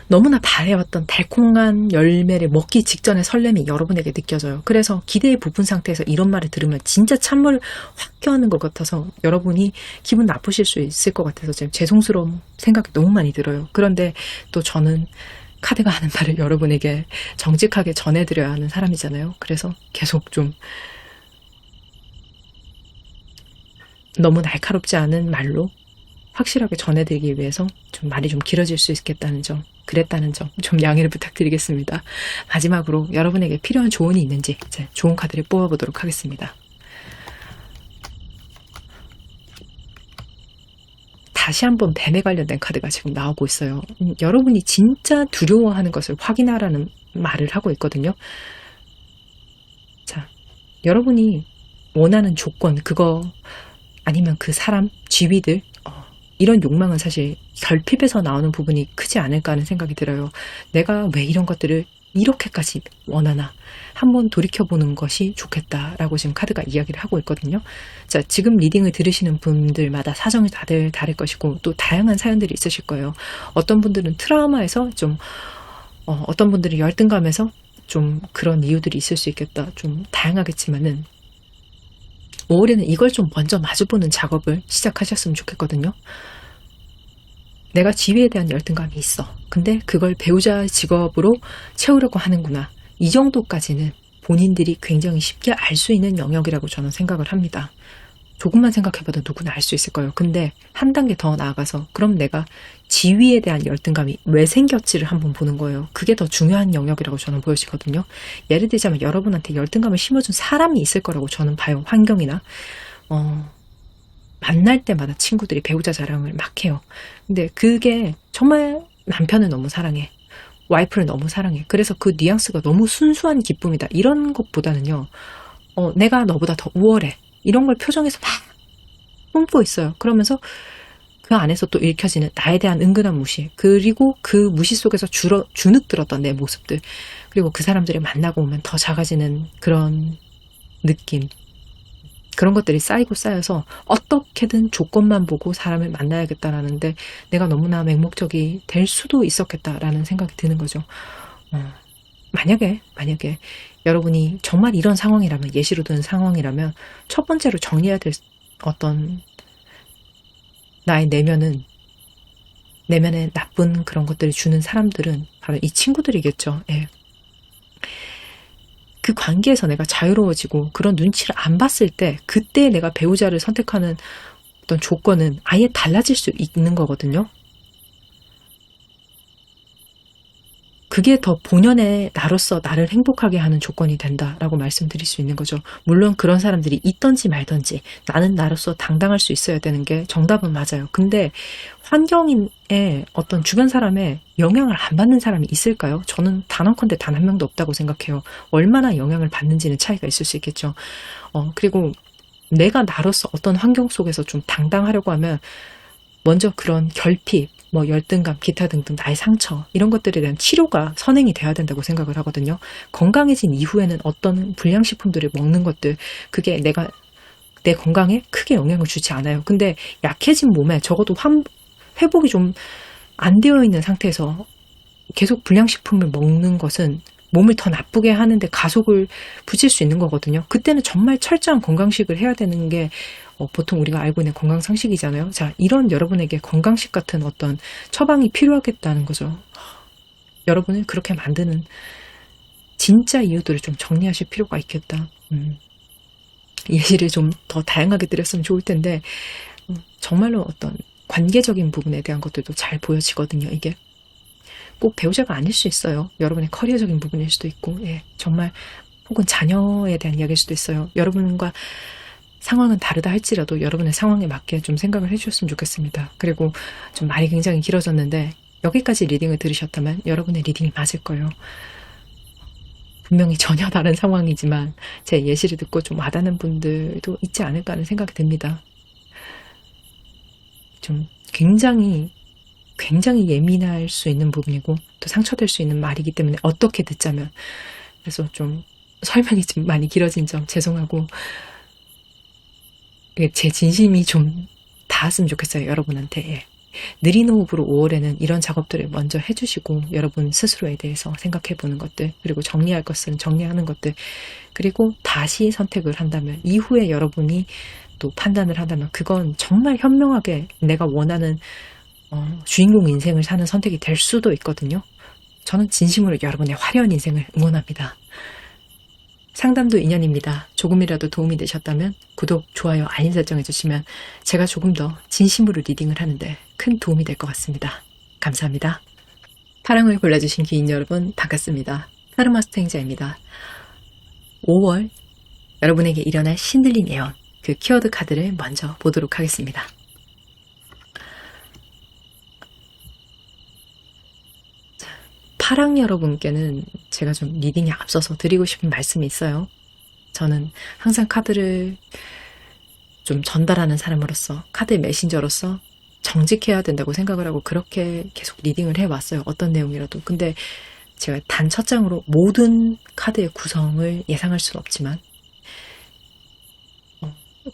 너무나 바래왔던 달콤한 열매를 먹기 직전의 설렘이 여러분에게 느껴져요. 그래서 기대의 부푼 상태에서 이런 말을 들으면 진짜 찬물을 확 껴안는 것 같아서 여러분이 기분 나쁘실 수 있을 것 같아서 지금 죄송스러운 생각이 너무 많이 들어요. 그런데 또 저는 카드가 하는 말을 여러분에게 정직하게 전해드려야 하는 사람이잖아요. 그래서 계속 좀 너무 날카롭지 않은 말로 확실하게 전해드리기 위해서 좀 말이 좀 길어질 수 있겠다는 점, 그랬다는 점 좀 양해를 부탁드리겠습니다. 마지막으로 여러분에게 필요한 조언이 있는지 이제 좋은 카드를 뽑아보도록 하겠습니다. 다시 한번 뱀에 관련된 카드가 지금 나오고 있어요. 여러분이 진짜 두려워하는 것을 확인하라는 말을 하고 있거든요. 자, 여러분이 원하는 조건, 그거 아니면 그 사람, 지위들 이런 욕망은 사실 결핍에서 나오는 부분이 크지 않을까 하는 생각이 들어요. 내가 왜 이런 것들을 이렇게까지 원하나 한번 돌이켜보는 것이 좋겠다라고 지금 카드가 이야기를 하고 있거든요. 자, 지금 리딩을 들으시는 분들마다 사정이 다들 다를 것이고 또 다양한 사연들이 있으실 거예요. 어떤 분들은 트라우마에서 좀 어떤 분들은 열등감에서 좀 그런 이유들이 있을 수 있겠다. 좀 다양하겠지만은 5월에는 이걸 좀 먼저 마주보는 작업을 시작하셨으면 좋겠거든요. 내가 지위에 대한 열등감이 있어. 근데 그걸 배우자 직업으로 채우려고 하는구나. 이 정도까지는 본인들이 굉장히 쉽게 알 수 있는 영역이라고 저는 생각을 합니다. 조금만 생각해봐도 누구나 알 수 있을 거예요. 근데 한 단계 더 나아가서 그럼 내가 지위에 대한 열등감이 왜 생겼지를 한번 보는 거예요. 그게 더 중요한 영역이라고 저는 보여지거든요. 예를 들자면 여러분한테 열등감을 심어준 사람이 있을 거라고 저는 봐요. 환경이나 만날 때마다 친구들이 배우자 자랑을 막 해요. 근데 그게 정말 남편을 너무 사랑해. 와이프를 너무 사랑해. 그래서 그 뉘앙스가 너무 순수한 기쁨이다. 이런 것보다는요. 내가 너보다 더 우월해. 이런 걸 표정에서 막 뿜고 있어요. 그러면서 그 안에서 또 읽혀지는 나에 대한 은근한 무시. 그리고 그 무시 속에서 주눅 들었던 내 모습들. 그리고 그 사람들을 만나고 오면 더 작아지는 그런 느낌. 그런 것들이 쌓이고 쌓여서 어떻게든 조건만 보고 사람을 만나야겠다라는데 내가 너무나 맹목적이 될 수도 있었겠다라는 생각이 드는 거죠. 만약에 여러분이 정말 이런 상황이라면, 예시로 드는 상황이라면 첫 번째로 정리해야 될 어떤 나의 내면에 나쁜 그런 것들을 주는 사람들은 바로 이 친구들이겠죠. 예. 그 관계에서 내가 자유로워지고 그런 눈치를 안 봤을 때 그때 내가 배우자를 선택하는 어떤 조건은 아예 달라질 수 있는 거거든요. 그게 더 본연의 나로서 나를 행복하게 하는 조건이 된다라고 말씀드릴 수 있는 거죠. 물론 그런 사람들이 있던지 말던지 나는 나로서 당당할 수 있어야 되는 게 정답은 맞아요. 근데 환경에 어떤 주변 사람의 영향을 안 받는 사람이 있을까요? 저는 단언컨대 단 한 명도 없다고 생각해요. 얼마나 영향을 받는지는 차이가 있을 수 있겠죠. 그리고 내가 나로서 어떤 환경 속에서 좀 당당하려고 하면 먼저 그런 결핍, 뭐 열등감, 기타 등등 나의 상처 이런 것들에 대한 치료가 선행이 돼야 된다고 생각을 하거든요. 건강해진 이후에는 어떤 불량식품들을 먹는 것들 그게 내 건강에 크게 영향을 주지 않아요. 근데 약해진 몸에 적어도 회복이 좀 안 되어 있는 상태에서 계속 불량식품을 먹는 것은 몸을 더 나쁘게 하는데 가속을 붙일 수 있는 거거든요. 그때는 정말 철저한 건강식을 해야 되는 게 보통 우리가 알고 있는 건강상식이잖아요. 자, 이런 여러분에게 건강식 같은 어떤 처방이 필요하겠다는 거죠. 여러분을 그렇게 만드는 진짜 이유들을 좀 정리하실 필요가 있겠다. 예시를 좀 더 다양하게 드렸으면 좋을 텐데 정말로 어떤 관계적인 부분에 대한 것들도 잘 보여지거든요. 이게 꼭 배우자가 아닐 수 있어요. 여러분의 커리어적인 부분일 수도 있고, 정말 혹은 자녀에 대한 이야기일 수도 있어요. 여러분과 상황은 다르다 할지라도 여러분의 상황에 맞게 좀 생각을 해주셨으면 좋겠습니다. 그리고 좀 말이 굉장히 길어졌는데 여기까지 리딩을 들으셨다면 여러분의 리딩이 맞을 거예요. 분명히 전혀 다른 상황이지만 제 예시를 듣고 좀 와닿는 분들도 있지 않을까 하는 생각이 듭니다. 좀 굉장히 예민할 수 있는 부분이고 또 상처될 수 있는 말이기 때문에 어떻게 듣자면 그래서 좀 설명이 좀 많이 길어진 점 죄송하고 제 진심이 좀 닿았으면 좋겠어요. 여러분한테. 느린 호흡으로 5월에는 이런 작업들을 먼저 해주시고 여러분 스스로에 대해서 생각해보는 것들 그리고 정리할 것은 정리하는 것들 그리고 다시 선택을 한다면 이후에 여러분이 또 판단을 한다면 그건 정말 현명하게 내가 원하는 주인공 인생을 사는 선택이 될 수도 있거든요. 저는 진심으로 여러분의 화려한 인생을 응원합니다. 상담도 인연입니다. 조금이라도 도움이 되셨다면 구독, 좋아요, 알림 설정 해주시면 제가 조금 더 진심으로 리딩을 하는데 큰 도움이 될 것 같습니다. 감사합니다. 파랑을 골라주신 기인 여러분 반갑습니다. 타르마스터 행자입니다. 5월 여러분에게 일어날 신들린 예언 그 키워드 카드를 먼저 보도록 하겠습니다. 파랑 여러분께는 제가 좀 리딩에 앞서서 드리고 싶은 말씀이 있어요. 저는 항상 카드를 좀 전달하는 사람으로서 카드의 메신저로서 정직해야 된다고 생각을 하고 그렇게 계속 리딩을 해왔어요. 어떤 내용이라도. 근데 제가 단 첫 장으로 모든 카드의 구성을 예상할 수는 없지만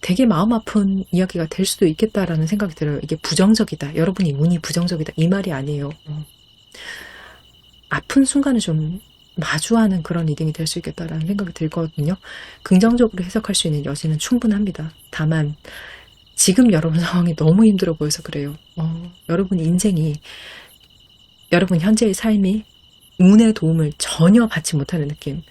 되게 마음 아픈 이야기가 될 수도 있겠다라는 생각이 들어요. 이게 부정적이다. 여러분이 운이 부정적이다. 이 말이 아니에요. 아픈 순간을 좀 마주하는 그런 리딩이 될 수 있겠다라는 생각이 들거든요. 긍정적으로 해석할 수 있는 여지는 충분합니다. 다만 지금 여러분 상황이 너무 힘들어 보여서 그래요. 여러분 인생이 여러분 현재의 삶이 운의 도움을 전혀 받지 못하는 느낌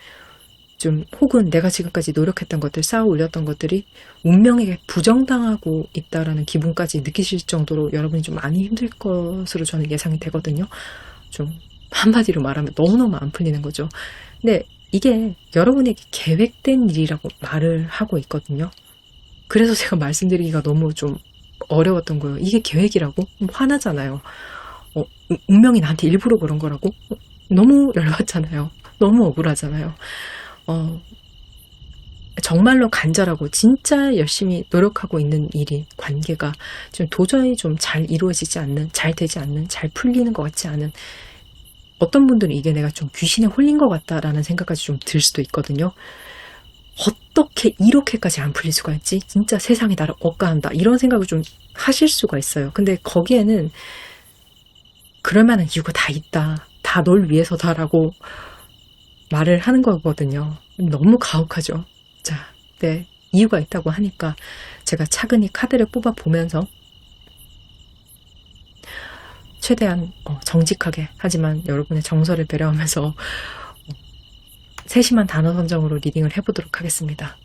좀 혹은 내가 지금까지 노력했던 것들 쌓아 올렸던 것들이 운명에게 부정당하고 있다라는 기분까지 느끼실 정도로 여러분이 좀 많이 힘들 것으로 저는 예상이 되거든요. 좀 한마디로 말하면 너무너무 안 풀리는 거죠. 근데 이게 여러분에게 계획된 일이라고 말을 하고 있거든요. 그래서 제가 말씀드리기가 너무 좀 어려웠던 거예요. 이게 계획이라고? 화나잖아요. 운명이 나한테 일부러 그런 거라고? 너무 열받잖아요. 너무 억울하잖아요. 정말로 간절하고 진짜 열심히 노력하고 있는 일이 관계가 좀 도저히 좀 잘 이루어지지 않는, 잘 되지 않는, 잘 풀리는 것 같지 않은 어떤 분들은 이게 내가 좀 귀신에 홀린 것 같다라는 생각까지 좀 들 수도 있거든요. 어떻게 이렇게까지 안 풀릴 수가 있지? 진짜 세상이 나를 억까한다. 이런 생각을 좀 하실 수가 있어요. 근데 거기에는 그럴 만한 이유가 다 있다. 다 널 위해서다라고 말을 하는 거거든요. 너무 가혹하죠. 자, 네, 이유가 있다고 하니까 제가 차근히 카드를 뽑아 보면서 최대한 정직하게 하지만 여러분의 정서를 배려하면서 세심한 단어 선정으로 리딩을 해보도록 하겠습니다.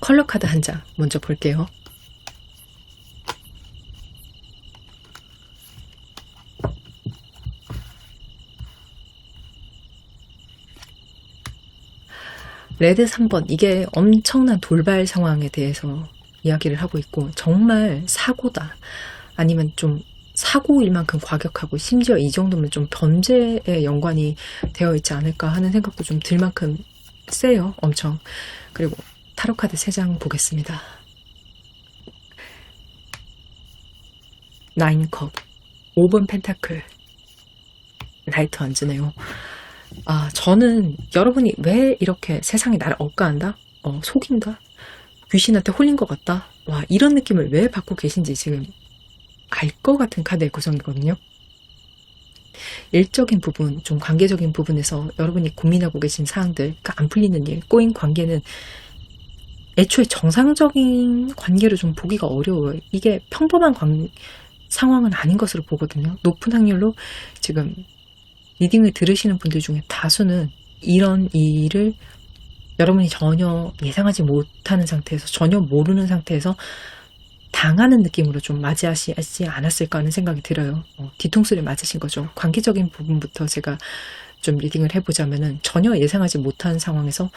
컬러 카드 한 장 먼저 볼게요. 레드 3번, 이게 엄청난 돌발 상황에 대해서 이야기를 하고 있고, 정말 사고다. 아니면 좀 사고일 만큼 과격하고, 심지어 이 정도면 좀 범죄에 연관이 되어 있지 않을까 하는 생각도 좀 들 만큼 세요, 엄청. 그리고 타로카드 3장 보겠습니다. 9컵, 5번 펜타클, 나이트 완즈네요. 저는 여러분이 왜 이렇게 세상이 나를 억까한다? 속인다? 귀신한테 홀린 것 같다? 와, 이런 느낌을 왜 받고 계신지 지금 알 것 같은 카드의 구성이거든요. 일적인 부분, 좀 관계적인 부분에서 여러분이 고민하고 계신 사항들, 그러니까 안 풀리는 일, 꼬인 관계는 애초에 정상적인 관계로 좀 보기가 어려워요. 이게 평범한 상황은 아닌 것으로 보거든요. 높은 확률로 지금 리딩을 들으시는 분들 중에 다수는 이런 일을 여러분이 전혀 예상하지 못하는 상태에서, 전혀 모르는 상태에서 당하는 느낌으로 좀 맞이하지 않았을까 하는 생각이 들어요. 뒤통수를 맞으신 거죠. 관계적인 부분부터 제가 좀 리딩을 해보자면은, 전혀 예상하지 못한 상황에서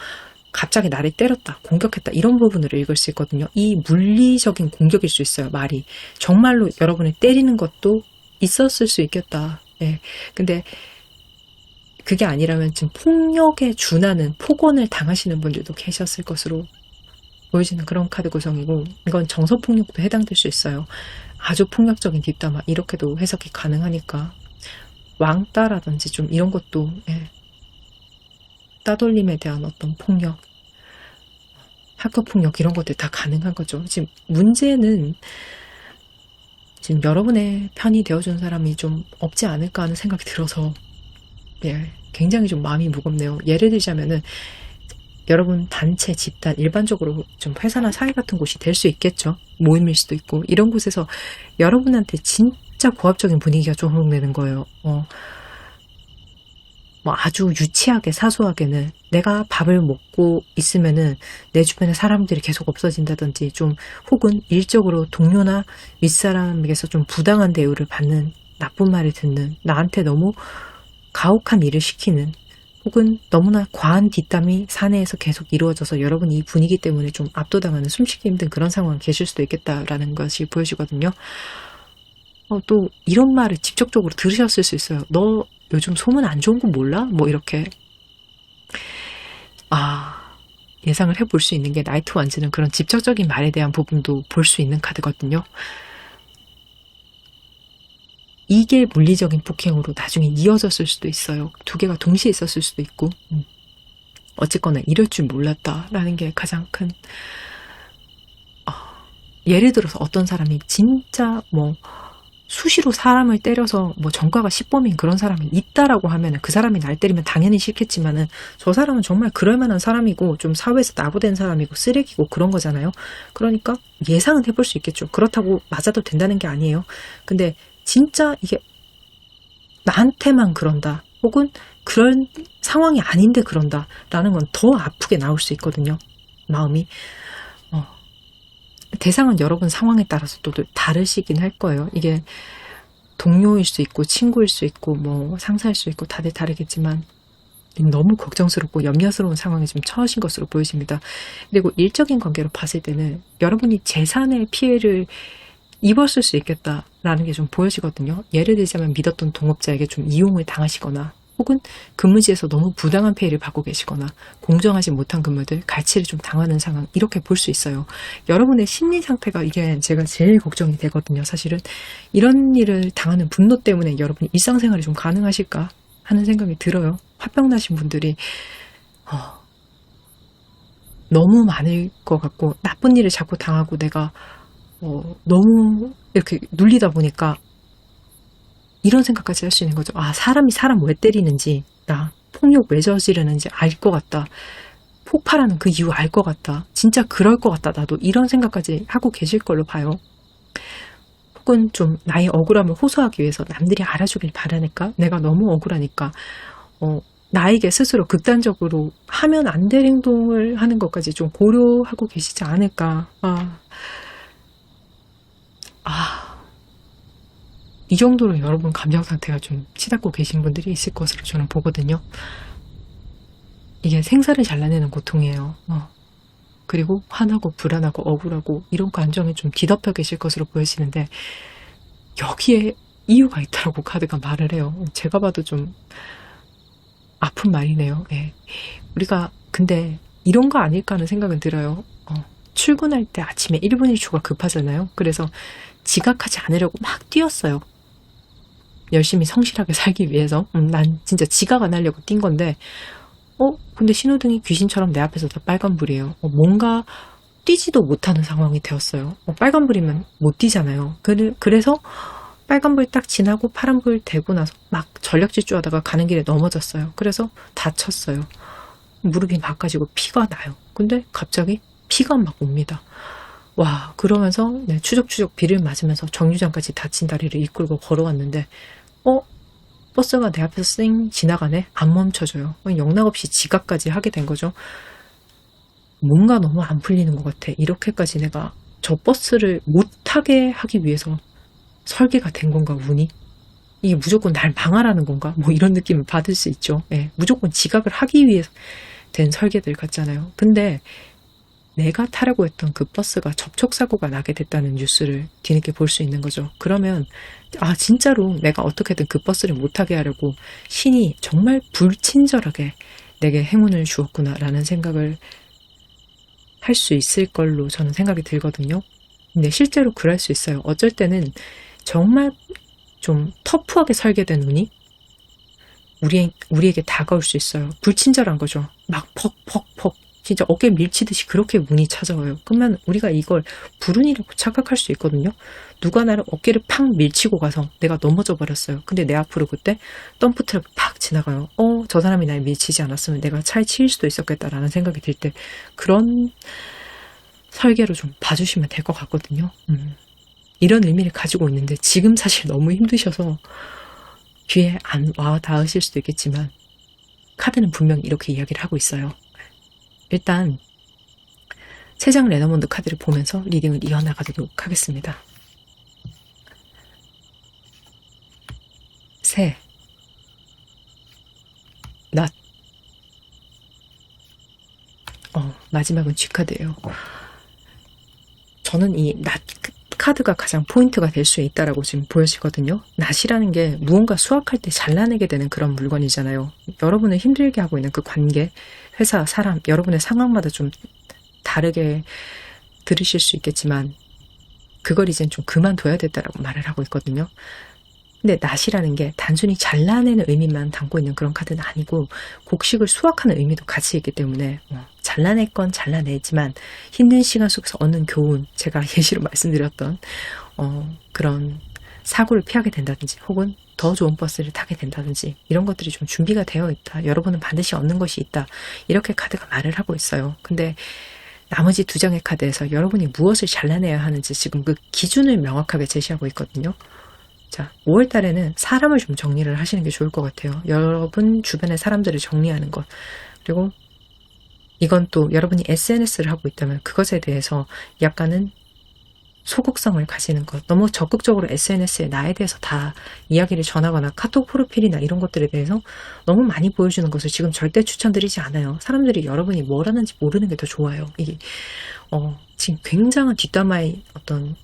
갑자기 나를 때렸다, 공격했다, 이런 부분으로 읽을 수 있거든요. 이 물리적인 공격일 수 있어요, 말이. 정말로 여러분을 때리는 것도 있었을 수 있겠다. 예. 근데 그게 아니라면 지금 폭력에 준하는 폭언을 당하시는 분들도 계셨을 것으로 보여지는 그런 카드 구성이고, 이건 정서폭력도 해당될 수 있어요. 아주 폭력적인 뒷담화, 이렇게도 해석이 가능하니까. 왕따라든지 좀 이런 것도, 예. 따돌림에 대한 어떤 폭력, 학교폭력, 이런 것들 다 가능한 거죠. 지금 문제는 지금 여러분의 편이 되어준 사람이 좀 없지 않을까 하는 생각이 들어서, 예, 굉장히 좀 마음이 무겁네요. 예를 들자면은, 여러분 단체, 집단, 일반적으로 좀 회사나 사회 같은 곳이 될 수 있겠죠. 모임일 수도 있고, 이런 곳에서 여러분한테 진짜 고압적인 분위기가 조성되는 거예요. 뭐 아주 유치하게, 사소하게는 내가 밥을 먹고 있으면은 내 주변에 사람들이 계속 없어진다든지, 좀 혹은 일적으로 동료나 윗사람에게서 좀 부당한 대우를 받는, 나쁜 말을 듣는, 나한테 너무 가혹한 일을 시키는, 혹은 너무나 과한 뒷담이 사내에서 계속 이루어져서 여러분이 이 분위기 때문에 좀 압도당하는, 숨쉬기 힘든 그런 상황에 계실 수도 있겠다라는 것이 보여지거든요. 또 이런 말을 직접적으로 들으셨을 수 있어요. 너 요즘 소문 안 좋은 거 몰라? 뭐 이렇게. 예상을 해볼 수 있는 게, 나이트 완즈는 그런 직접적인 말에 대한 부분도 볼 수 있는 카드거든요. 이게 물리적인 폭행으로 나중에 이어졌을 수도 있어요. 두 개가 동시에 있었을 수도 있고. 어쨌거나 이럴 줄 몰랐다라는 게 가장 큰, 예를 들어서 어떤 사람이 진짜 뭐 수시로 사람을 때려서 뭐 전과가 10범인 그런 사람이 있다라고 하면은, 그 사람이 날 때리면 당연히 싫겠지만은, 저 사람은 정말 그럴 만한 사람이고, 좀 사회에서 나부된 사람이고, 쓰레기고, 그런 거잖아요. 그러니까 예상은 해볼 수 있겠죠. 그렇다고 맞아도 된다는 게 아니에요. 근데 진짜 이게 나한테만 그런다, 혹은 그런 상황이 아닌데 그런다 라는 건 더 아프게 나올 수 있거든요. 마음이. 대상은 여러분 상황에 따라서 또 다르시긴 할 거예요. 이게 동료일 수 있고, 친구일 수 있고, 뭐 상사일 수 있고, 다들 다르겠지만 너무 걱정스럽고 염려스러운 상황에 좀 처하신 것으로 보여집니다. 그리고 일적인 관계로 봤을 때는 여러분이 재산의 피해를 입었을 수 있겠다라는 게 좀 보여지거든요. 예를 들자면 믿었던 동업자에게 좀 이용을 당하시거나, 혹은 근무지에서 너무 부당한 페이를 받고 계시거나, 공정하지 못한 근무들, 갈취를 좀 당하는 상황, 이렇게 볼 수 있어요. 여러분의 심리 상태가, 이게 제가 제일 걱정이 되거든요. 사실은 이런 일을 당하는 분노 때문에 여러분이 일상생활이 좀 가능하실까 하는 생각이 들어요. 화병 나신 분들이 너무 많을 것 같고, 나쁜 일을 자꾸 당하고 내가 너무 이렇게 눌리다 보니까 이런 생각까지 할 수 있는 거죠. 사람이 사람 왜 때리는지, 나 폭력 왜 저지르는지 알 것 같다. 폭발하는 그 이유 알 것 같다. 진짜 그럴 것 같다. 나도 이런 생각까지 하고 계실 걸로 봐요. 혹은 좀 나의 억울함을 호소하기 위해서 남들이 알아주길 바라니까, 내가 너무 억울하니까 나에게 스스로 극단적으로 하면 안 될 행동을 하는 것까지 좀 고려하고 계시지 않을까. 이 정도로 여러분 감정 상태가 좀 치닫고 계신 분들이 있을 것으로 저는 보거든요. 이게 생사를 잘라내는 고통이에요. 그리고 화나고 불안하고 억울하고 이런 감정이 좀 뒤덮여 계실 것으로 보여지는데 여기에 이유가 있다라고 카드가 말을 해요. 제가 봐도 좀 아픈 말이네요. 예. 우리가 근데 이런 거 아닐까 하는 생각은 들어요. 출근할 때 아침에 1분 1초가 급하잖아요. 그래서 지각하지 않으려고 막 뛰었어요. 열심히 성실하게 살기 위해서. 난 진짜 지각 안 하려고 뛴 건데 근데 신호등이 귀신처럼 내 앞에서 다 빨간불이에요. 뭔가 뛰지도 못하는 상황이 되었어요. 빨간불이면 못 뛰잖아요. 그래서 빨간불 딱 지나고 파란불 되고 나서 막 전력 질주하다가 가는 길에 넘어졌어요. 그래서 다쳤어요. 무릎이 막아지고 피가 나요. 근데 갑자기 피가 막 옵니다. 와, 그러면서 추적추적 비를 맞으면서 정류장까지 다친 다리를 이끌고 걸어왔는데 버스가 내 앞에서 쌩 지나가네? 안 멈춰줘요. 영락없이 지각까지 하게 된 거죠. 뭔가 너무 안 풀리는 것 같아. 이렇게까지 내가 저 버스를 못 타게 하기 위해서 설계가 된 건가, 운이? 이게 무조건 날 망하라는 건가? 뭐 이런 느낌을 받을 수 있죠. 예, 무조건 지각을 하기 위해서 된 설계들 같잖아요. 근데 내가 타려고 했던 그 버스가 접촉사고가 나게 됐다는 뉴스를 뒤늦게 볼 수 있는 거죠. 그러면 진짜로 내가 어떻게든 그 버스를 못 타게 하려고 신이 정말 불친절하게 내게 행운을 주었구나라는 생각을 할 수 있을 걸로 저는 생각이 들거든요. 근데 실제로 그럴 수 있어요. 어쩔 때는 정말 좀 터프하게 설계된 운이 우리에게 다가올 수 있어요. 불친절한 거죠. 막 퍽퍽퍽 진짜 어깨 밀치듯이 그렇게 운이 찾아와요. 그러면 우리가 이걸 불운이라고 착각할 수 있거든요. 누가 나를 어깨를 팍 밀치고 가서 내가 넘어져 버렸어요. 근데 내 앞으로 그때 덤프트럭이 팍 지나가요. 저 사람이 날 밀치지 않았으면 내가 차에 치일 수도 있었겠다라는 생각이 들 때 그런 설계로 좀 봐주시면 될 것 같거든요. 이런 의미를 가지고 있는데 지금 사실 너무 힘드셔서 귀에 안 와 닿으실 수도 있겠지만 카드는 분명히 이렇게 이야기를 하고 있어요. 일단 3장 레너먼드 카드를 보면서 리딩을 이어나가도록 하겠습니다. 새, 낫, 마지막은 G 카드예요. 저는 이 낫 카드가 가장 포인트가 될 수 있다라고 지금 보여지거든요. 낫이라는 게 무언가 수확할 때 잘라내게 되는 그런 물건이잖아요. 여러분을 힘들게 하고 있는 그 관계, 회사, 사람, 여러분의 상황마다 좀 다르게 들으실 수 있겠지만 그걸 이젠 좀 그만둬야 됐다라고 말을 하고 있거든요. 근데 낫이라는 게 단순히 잘라내는 의미만 담고 있는 그런 카드는 아니고 곡식을 수확하는 의미도 같이 있기 때문에 잘라낼 건 잘라내지만 힘든 시간 속에서 얻는 교훈, 제가 예시로 말씀드렸던 그런 사고를 피하게 된다든지 혹은 더 좋은 버스를 타게 된다든지 이런 것들이 좀 준비가 되어 있다. 여러분은 반드시 얻는 것이 있다. 이렇게 카드가 말을 하고 있어요. 근데 나머지 2장의 카드에서 여러분이 무엇을 잘라내야 하는지 지금 그 기준을 명확하게 제시하고 있거든요. 자, 5월 달에는 사람을 좀 정리를 하시는 게 좋을 것 같아요. 여러분 주변의 사람들을 정리하는 것. 그리고 이건 또 여러분이 SNS를 하고 있다면 그것에 대해서 약간은 소극성을 가지는 것. 너무 적극적으로 SNS에 나에 대해서 다 이야기를 전하거나 카톡 프로필이나 이런 것들에 대해서 너무 많이 보여주는 것을 지금 절대 추천드리지 않아요. 사람들이 여러분이 뭘 하는지 모르는 게 더 좋아요. 이게 지금 굉장한 뒷담화의 어떤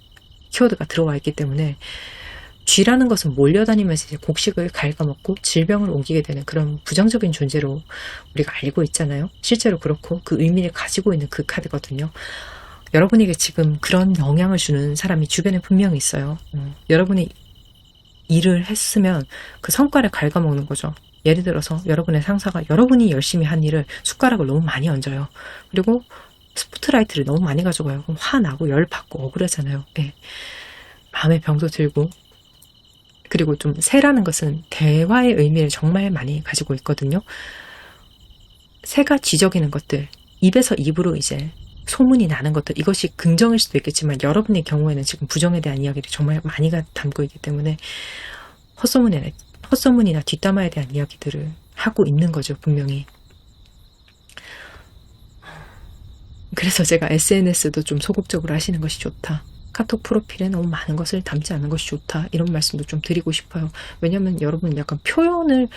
키워드가 들어와 있기 때문에 쥐라는 것은 몰려다니면서 이제 곡식을 갉아먹고 질병을 옮기게 되는 그런 부정적인 존재로 우리가 알고 있잖아요. 실제로 그렇고 그 의미를 가지고 있는 그 카드거든요. 여러분에게 지금 그런 영향을 주는 사람이 주변에 분명히 있어요. 여러분이 일을 했으면 그 성과를 갉아먹는 거죠. 예를 들어서 여러분의 상사가 여러분이 열심히 한 일을 숟가락을 너무 많이 얹어요. 그리고 스포트라이트를 너무 많이 가져가요. 그럼 화나고 열받고 억울하잖아요. 네. 마음의 병도 들고 그리고 좀 새라는 것은 대화의 의미를 정말 많이 가지고 있거든요. 새가 쥐저기는 것들, 입에서 입으로 이제 소문이 나는 것들, 이것이 긍정일 수도 있겠지만 여러분의 경우에는 지금 부정에 대한 이야기를 정말 많이 담고 있기 때문에 헛소문이나 뒷담화에 대한 이야기들을 하고 있는 거죠, 분명히. 그래서 제가 SNS도 좀 소극적으로 하시는 것이 좋다. 카톡 프로필에 너무 많은 것을 담지 않는 것이 좋다. 이런 말씀도 좀 드리고 싶어요. 왜냐면 여러분 약간 표현을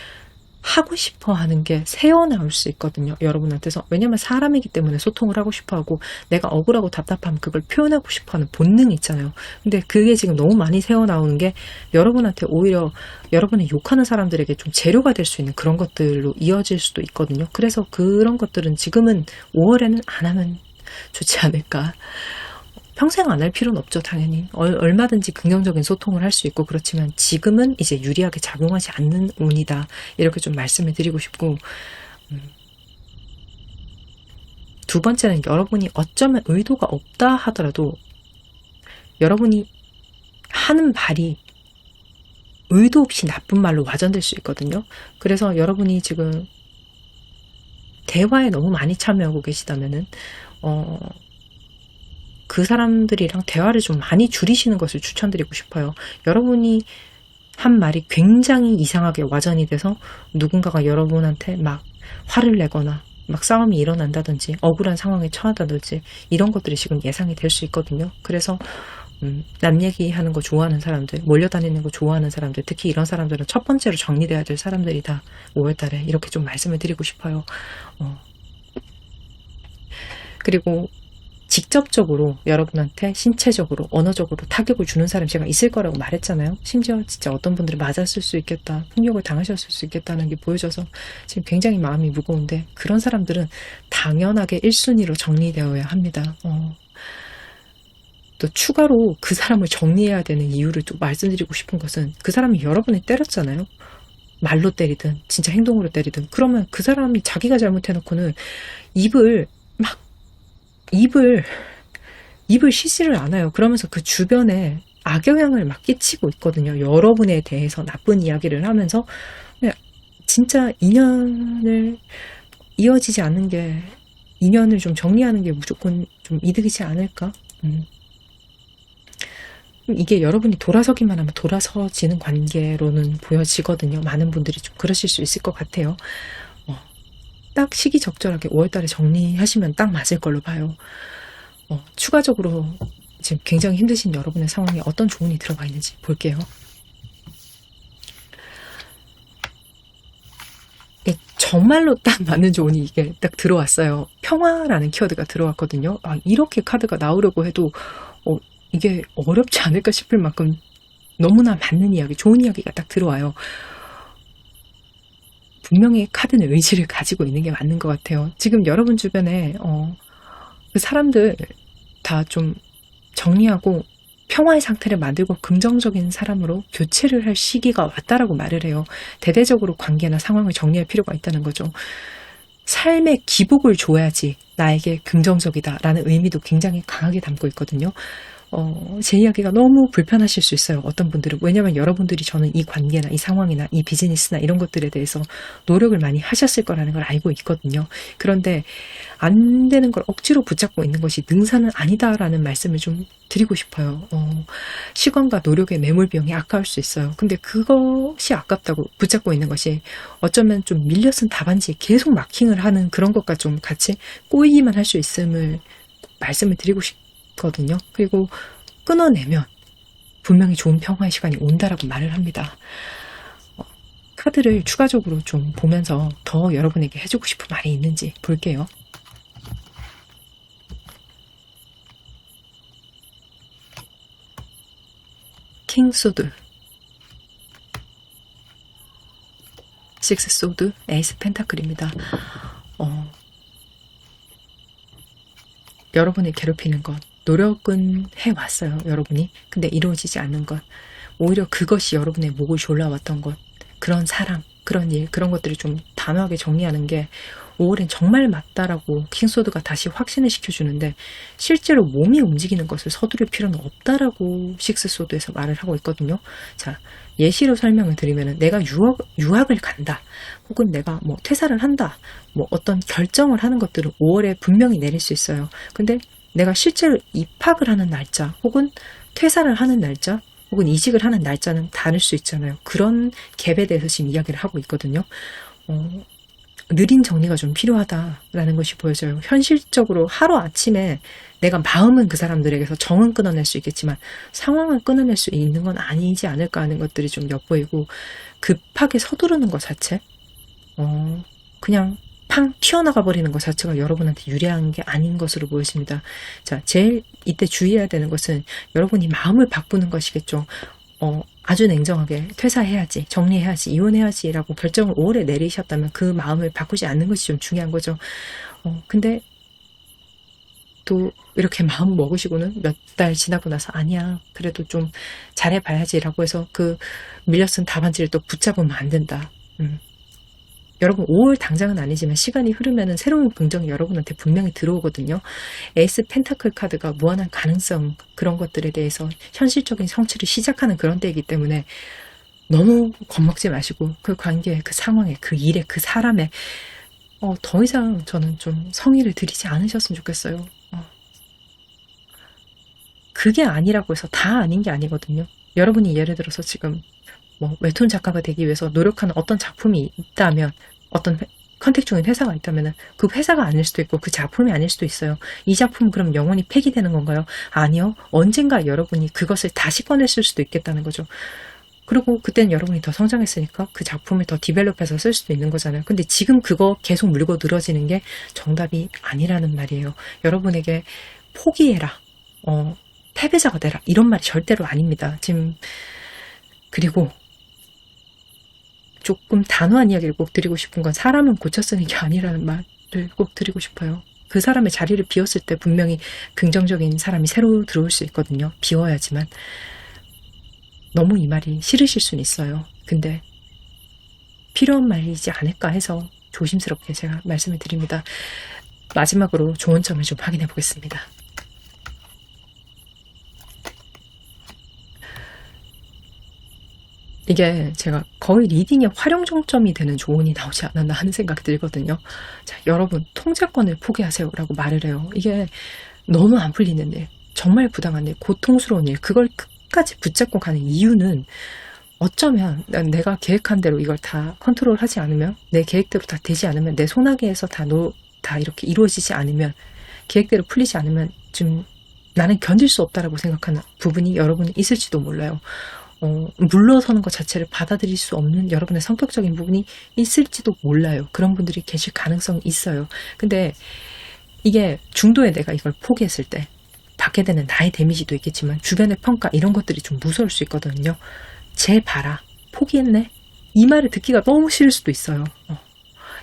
하고 싶어 하는 게 새어나올 수 있거든요. 여러분한테서. 왜냐면 사람이기 때문에 소통을 하고 싶어 하고 내가 억울하고 답답하면 그걸 표현하고 싶어 하는 본능이 있잖아요. 근데 그게 지금 너무 많이 새어나오는 게 여러분한테 오히려 여러분의 욕하는 사람들에게 좀 재료가 될 수 있는 그런 것들로 이어질 수도 있거든요. 그래서 그런 것들은 지금은 5월에는 안 하면 좋지 않을까. 평생 안 할 필요는 없죠, 당연히. 얼마든지 긍정적인 소통을 할 수 있고, 그렇지만 지금은 이제 유리하게 작용하지 않는 운이다. 이렇게 좀 말씀을 드리고 싶고, 두 번째는 여러분이 어쩌면 의도가 없다 하더라도, 여러분이 하는 말이 의도 없이 나쁜 말로 와전될 수 있거든요. 그래서 여러분이 지금 대화에 너무 많이 참여하고 계시다면은, 그 사람들이랑 대화를 좀 많이 줄이시는 것을 추천드리고 싶어요. 여러분이 한 말이 굉장히 이상하게 와전이 돼서 누군가가 여러분한테 막 화를 내거나 막 싸움이 일어난다든지 억울한 상황에 처하다든지 이런 것들이 지금 예상이 될 수 있거든요. 그래서 남 얘기하는 거 좋아하는 사람들, 몰려다니는 거 좋아하는 사람들, 특히 이런 사람들은 첫 번째로 정리돼야 될 사람들이다. 5월달에 이렇게 좀 말씀을 드리고 싶어요. 그리고 직접적으로 여러분한테 신체적으로 언어적으로 타격을 주는 사람이 제가 있을 거라고 말했잖아요. 심지어 진짜 어떤 분들이 맞았을 수 있겠다, 폭력을 당하셨을 수 있겠다는 게 보여져서 지금 굉장히 마음이 무거운데, 그런 사람들은 당연하게 1순위로 정리되어야 합니다. 또 추가로 그 사람을 정리해야 되는 이유를 또 말씀드리고 싶은 것은, 그 사람이 여러분을 때렸잖아요. 말로 때리든 진짜 행동으로 때리든. 그러면 그 사람이 자기가 잘못해놓고는 입을 쉬지를 않아요. 그러면서 그 주변에 악영향을 막 끼치고 있거든요. 여러분에 대해서 나쁜 이야기를 하면서. 진짜 인연을 이어지지 않는 게, 인연을 좀 정리하는 게 무조건 좀 이득이지 않을까? 이게 여러분이 돌아서기만 하면 돌아서지는 관계로는 보여지거든요. 많은 분들이 좀 그러실 수 있을 것 같아요. 딱 시기적절하게 5월달에 정리하시면 딱 맞을 걸로 봐요. 추가적으로 지금 굉장히 힘드신 여러분의 상황에 어떤 조언이 들어가 있는지 볼게요. 정말로 딱 맞는 조언이 이게 딱 들어왔어요. 평화라는 키워드가 들어왔거든요. 이렇게 카드가 나오려고 해도 이게 어렵지 않을까 싶을 만큼 너무나 맞는 이야기, 좋은 이야기가 딱 들어와요. 분명히 카드는 의지를 가지고 있는 게 맞는 것 같아요. 지금 여러분 주변에 그 사람들 다 좀 정리하고 평화의 상태를 만들고 긍정적인 사람으로 교체를 할 시기가 왔다라고 말을 해요. 대대적으로 관계나 상황을 정리할 필요가 있다는 거죠. 삶의 기복을 줘야지 나에게 긍정적이다라는 의미도 굉장히 강하게 담고 있거든요. 제 이야기가 너무 불편하실 수 있어요. 어떤 분들은. 왜냐면 여러분들이 저는 이 관계나 이 상황이나 이 비즈니스나 이런 것들에 대해서 노력을 많이 하셨을 거라는 걸 알고 있거든요. 그런데 안 되는 걸 억지로 붙잡고 있는 것이 능사는 아니다라는 말씀을 좀 드리고 싶어요. 시간과 노력의 매몰 비용이 아까울 수 있어요. 근데 그것이 아깝다고 붙잡고 있는 것이 어쩌면 좀 밀려쓴 답안지에 계속 마킹을 하는 그런 것과 좀 같이 꼬이기만 할 수 있음을 말씀을 드리고 싶거든요. 그리고 끊어내면 분명히 좋은 평화의 시간이 온다라고 말을 합니다. 카드를 추가적으로 좀 보면서 더 여러분에게 해주고 싶은 말이 있는지 볼게요. 킹 소드, 식스 소드, 에이스 펜타클입니다. 여러분을 괴롭히는 것, 노력은 해왔어요, 여러분이. 근데 이루어지지 않는 것, 오히려 그것이 여러분의 목을 졸라왔던 것, 그런 사람, 그런 일, 그런 것들을 좀 단호하게 정리하는 게 5월엔 정말 맞다라고 킹소드가 다시 확신을 시켜주는데, 실제로 몸이 움직이는 것을 서두를 필요는 없다라고 식스소드에서 말을 하고 있거든요. 자, 예시로 설명을 드리면은, 내가 유학을 간다, 혹은 내가 뭐 퇴사를 한다, 뭐 어떤 결정을 하는 것들은 5월에 분명히 내릴 수 있어요. 근데 내가 실제로 입학을 하는 날짜, 혹은 퇴사를 하는 날짜, 혹은 이직을 하는 날짜는 다를 수 있잖아요. 그런 갭에 대해서 지금 이야기를 하고 있거든요. 느린 정리가 좀 필요하다라는 것이 보여져요. 현실적으로 하루아침에 내가 마음은 그 사람들에게서 정은 끊어낼 수 있겠지만 상황을 끊어낼 수 있는 건 아니지 않을까 하는 것들이 좀 엿보이고, 급하게 서두르는 것 자체, 그냥 팡 튀어나가 버리는 것 자체가 여러분한테 유리한 게 아닌 것으로 보여집니다. 자, 제일 이때 주의해야 되는 것은 여러분이 마음을 바꾸는 것이겠죠. 아주 냉정하게 퇴사해야지, 정리해야지, 이혼해야지라고 결정을 오래 내리셨다면 그 마음을 바꾸지 않는 것이 좀 중요한 거죠. 근데 또 이렇게 마음 먹으시고는 몇 달 지나고 나서 아니야, 그래도 좀 잘해봐야지라고 해서 그 밀려 쓴 답안지를 또 붙잡으면 안 된다. 여러분 5월 당장은 아니지만 시간이 흐르면은 새로운 긍정이 여러분한테 분명히 들어오거든요. 에이스 펜타클 카드가 무한한 가능성, 그런 것들에 대해서 현실적인 성취를 시작하는 그런 때이기 때문에 너무 겁먹지 마시고 그 관계에, 그 상황에, 그 일에, 그 사람에 더 이상 저는 좀 성의를 들이지 않으셨으면 좋겠어요. 그게 아니라고 해서 다 아닌 게 아니거든요. 여러분이 예를 들어서 지금 뭐 웹툰 작가가 되기 위해서 노력하는 어떤 작품이 있다면, 어떤 컨택 중인 회사가 있다면 그 회사가 아닐 수도 있고 그 작품이 아닐 수도 있어요. 이 작품은 그럼 영원히 폐기되는 건가요? 아니요. 언젠가 여러분이 그것을 다시 꺼냈을 수도 있겠다는 거죠. 그리고 그때는 여러분이 더 성장했으니까 그 작품을 더 디벨롭해서 쓸 수도 있는 거잖아요. 근데 지금 그거 계속 물고 늘어지는 게 정답이 아니라는 말이에요. 여러분에게 포기해라, 패배자가 되라, 이런 말이 절대로 아닙니다. 지금 그리고 조금 단호한 이야기를 꼭 드리고 싶은 건 사람은 고쳐 쓰는 게 아니라는 말을 꼭 드리고 싶어요. 그 사람의 자리를 비웠을 때 분명히 긍정적인 사람이 새로 들어올 수 있거든요. 비워야지만. 너무 이 말이 싫으실 수는 있어요. 근데 필요한 말이지 않을까 해서 조심스럽게 제가 말씀을 드립니다. 마지막으로 좋은 점을 좀 확인해 보겠습니다. 이게 제가 거의 리딩의 활용 정점이 되는 조언이 나오지 않았나 하는 생각이 들거든요. 자, 여러분 통제권을 포기하세요라고 말을 해요. 이게 너무 안 풀리는 일, 정말 부당한 일, 고통스러운 일, 그걸 끝까지 붙잡고 가는 이유는 어쩌면 내가 계획한 대로 이걸 다 컨트롤하지 않으면, 내 계획대로 다 되지 않으면, 내 손아귀에서 다 이렇게 이루어지지 않으면, 계획대로 풀리지 않으면 좀 나는 견딜 수 없다라고 생각하는 부분이 여러분이 있을지도 몰라요. 물러서는 것 자체를 받아들일 수 없는 여러분의 성격적인 부분이 있을지도 몰라요. 그런 분들이 계실 가능성이 있어요. 근데 이게 중도에 내가 이걸 포기했을 때 받게 되는 나의 데미지도 있겠지만 주변의 평가, 이런 것들이 좀 무서울 수 있거든요. 쟤 봐라, 포기했네, 이 말을 듣기가 너무 싫을 수도 있어요.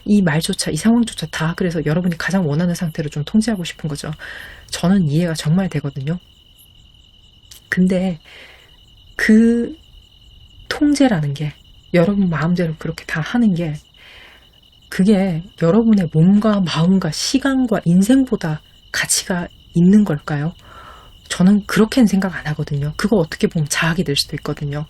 이 말조차, 이 상황조차 다 그래서 여러분이 가장 원하는 상태로 좀 통제하고 싶은 거죠. 저는 이해가 정말 되거든요. 근데 그 통제라는 게, 여러분 마음대로 그렇게 다 하는 게, 그게 여러분의 몸과 마음과 시간과 인생보다 가치가 있는 걸까요? 저는 그렇게는 생각 안 하거든요. 그거 어떻게 보면 자학이 될 수도 있거든요.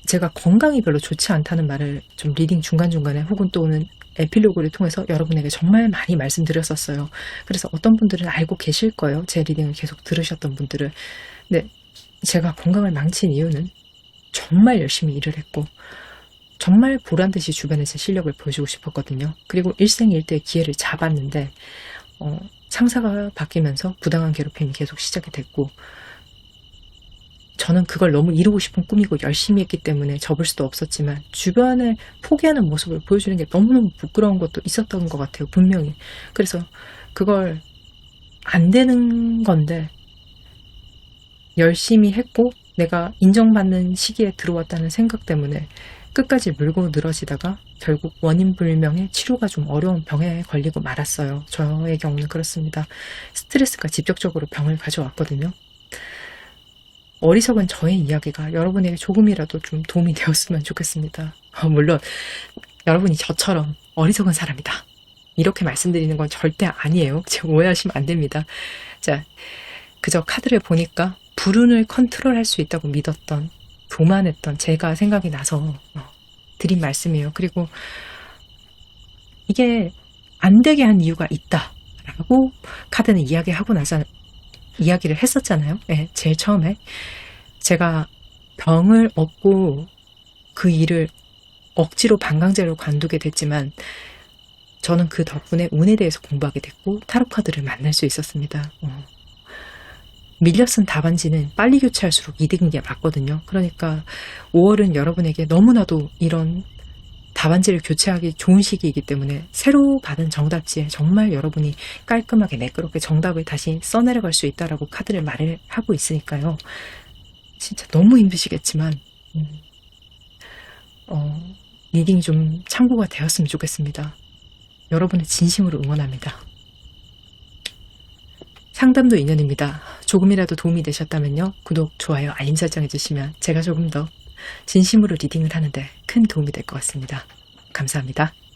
제가 건강이 별로 좋지 않다는 말을 좀 리딩 중간중간에 혹은 또는 에필로그를 통해서 여러분에게 정말 많이 말씀드렸었어요. 그래서 어떤 분들은 알고 계실 거예요. 제 리딩을 계속 들으셨던 분들은. 근데 제가 건강을 망친 이유는 정말 열심히 일을 했고 정말 보란듯이 주변에 제 실력을 보여주고 싶었거든요. 그리고 일생일대의 기회를 잡았는데 상사가 바뀌면서 부당한 괴롭힘이 계속 시작이 됐고, 저는 그걸 너무 이루고 싶은 꿈이고 열심히 했기 때문에 접을 수도 없었지만 주변에 포기하는 모습을 보여주는 게 너무너무 부끄러운 것도 있었던 것 같아요. 분명히. 그래서 그걸 안 되는 건데 열심히 했고 내가 인정받는 시기에 들어왔다는 생각 때문에 끝까지 물고 늘어지다가 결국 원인 불명의 치료가 좀 어려운 병에 걸리고 말았어요. 저의 경우는 그렇습니다. 스트레스가 직접적으로 병을 가져왔거든요. 어리석은 저의 이야기가 여러분에게 조금이라도 좀 도움이 되었으면 좋겠습니다. 물론 여러분이 저처럼 어리석은 사람이다, 이렇게 말씀드리는 건 절대 아니에요. 제가 오해하시면 안 됩니다. 자, 그저 카드를 보니까 불운을 컨트롤할 수 있다고 믿었던, 교만했던 제가 생각이 나서 드린 말씀이에요. 그리고 이게 안 되게 한 이유가 있다라고 카드는 이야기를 했었잖아요. 네, 제일 처음에 제가 병을 얻고 그 일을 억지로 반강제로 관두게 됐지만 저는 그 덕분에 운에 대해서 공부하게 됐고 타로 카드를 만날 수 있었습니다. 밀려 쓴 답안지는 빨리 교체할수록 이득인 게 맞거든요. 그러니까 5월은 여러분에게 너무나도 이런 답안지를 교체하기 좋은 시기이기 때문에 새로 받은 정답지에 정말 여러분이 깔끔하게 매끄럽게 정답을 다시 써내려갈 수 있다라고 카드를 말을 하고 있으니까요. 진짜 너무 힘드시겠지만 리딩이 좀 참고가 되었으면 좋겠습니다. 여러분의 진심으로 응원합니다. 상담도 인연입니다. 조금이라도 도움이 되셨다면요. 구독, 좋아요, 알림 설정 해주시면 제가 조금 더 진심으로 리딩을 하는데 큰 도움이 될 것 같습니다. 감사합니다.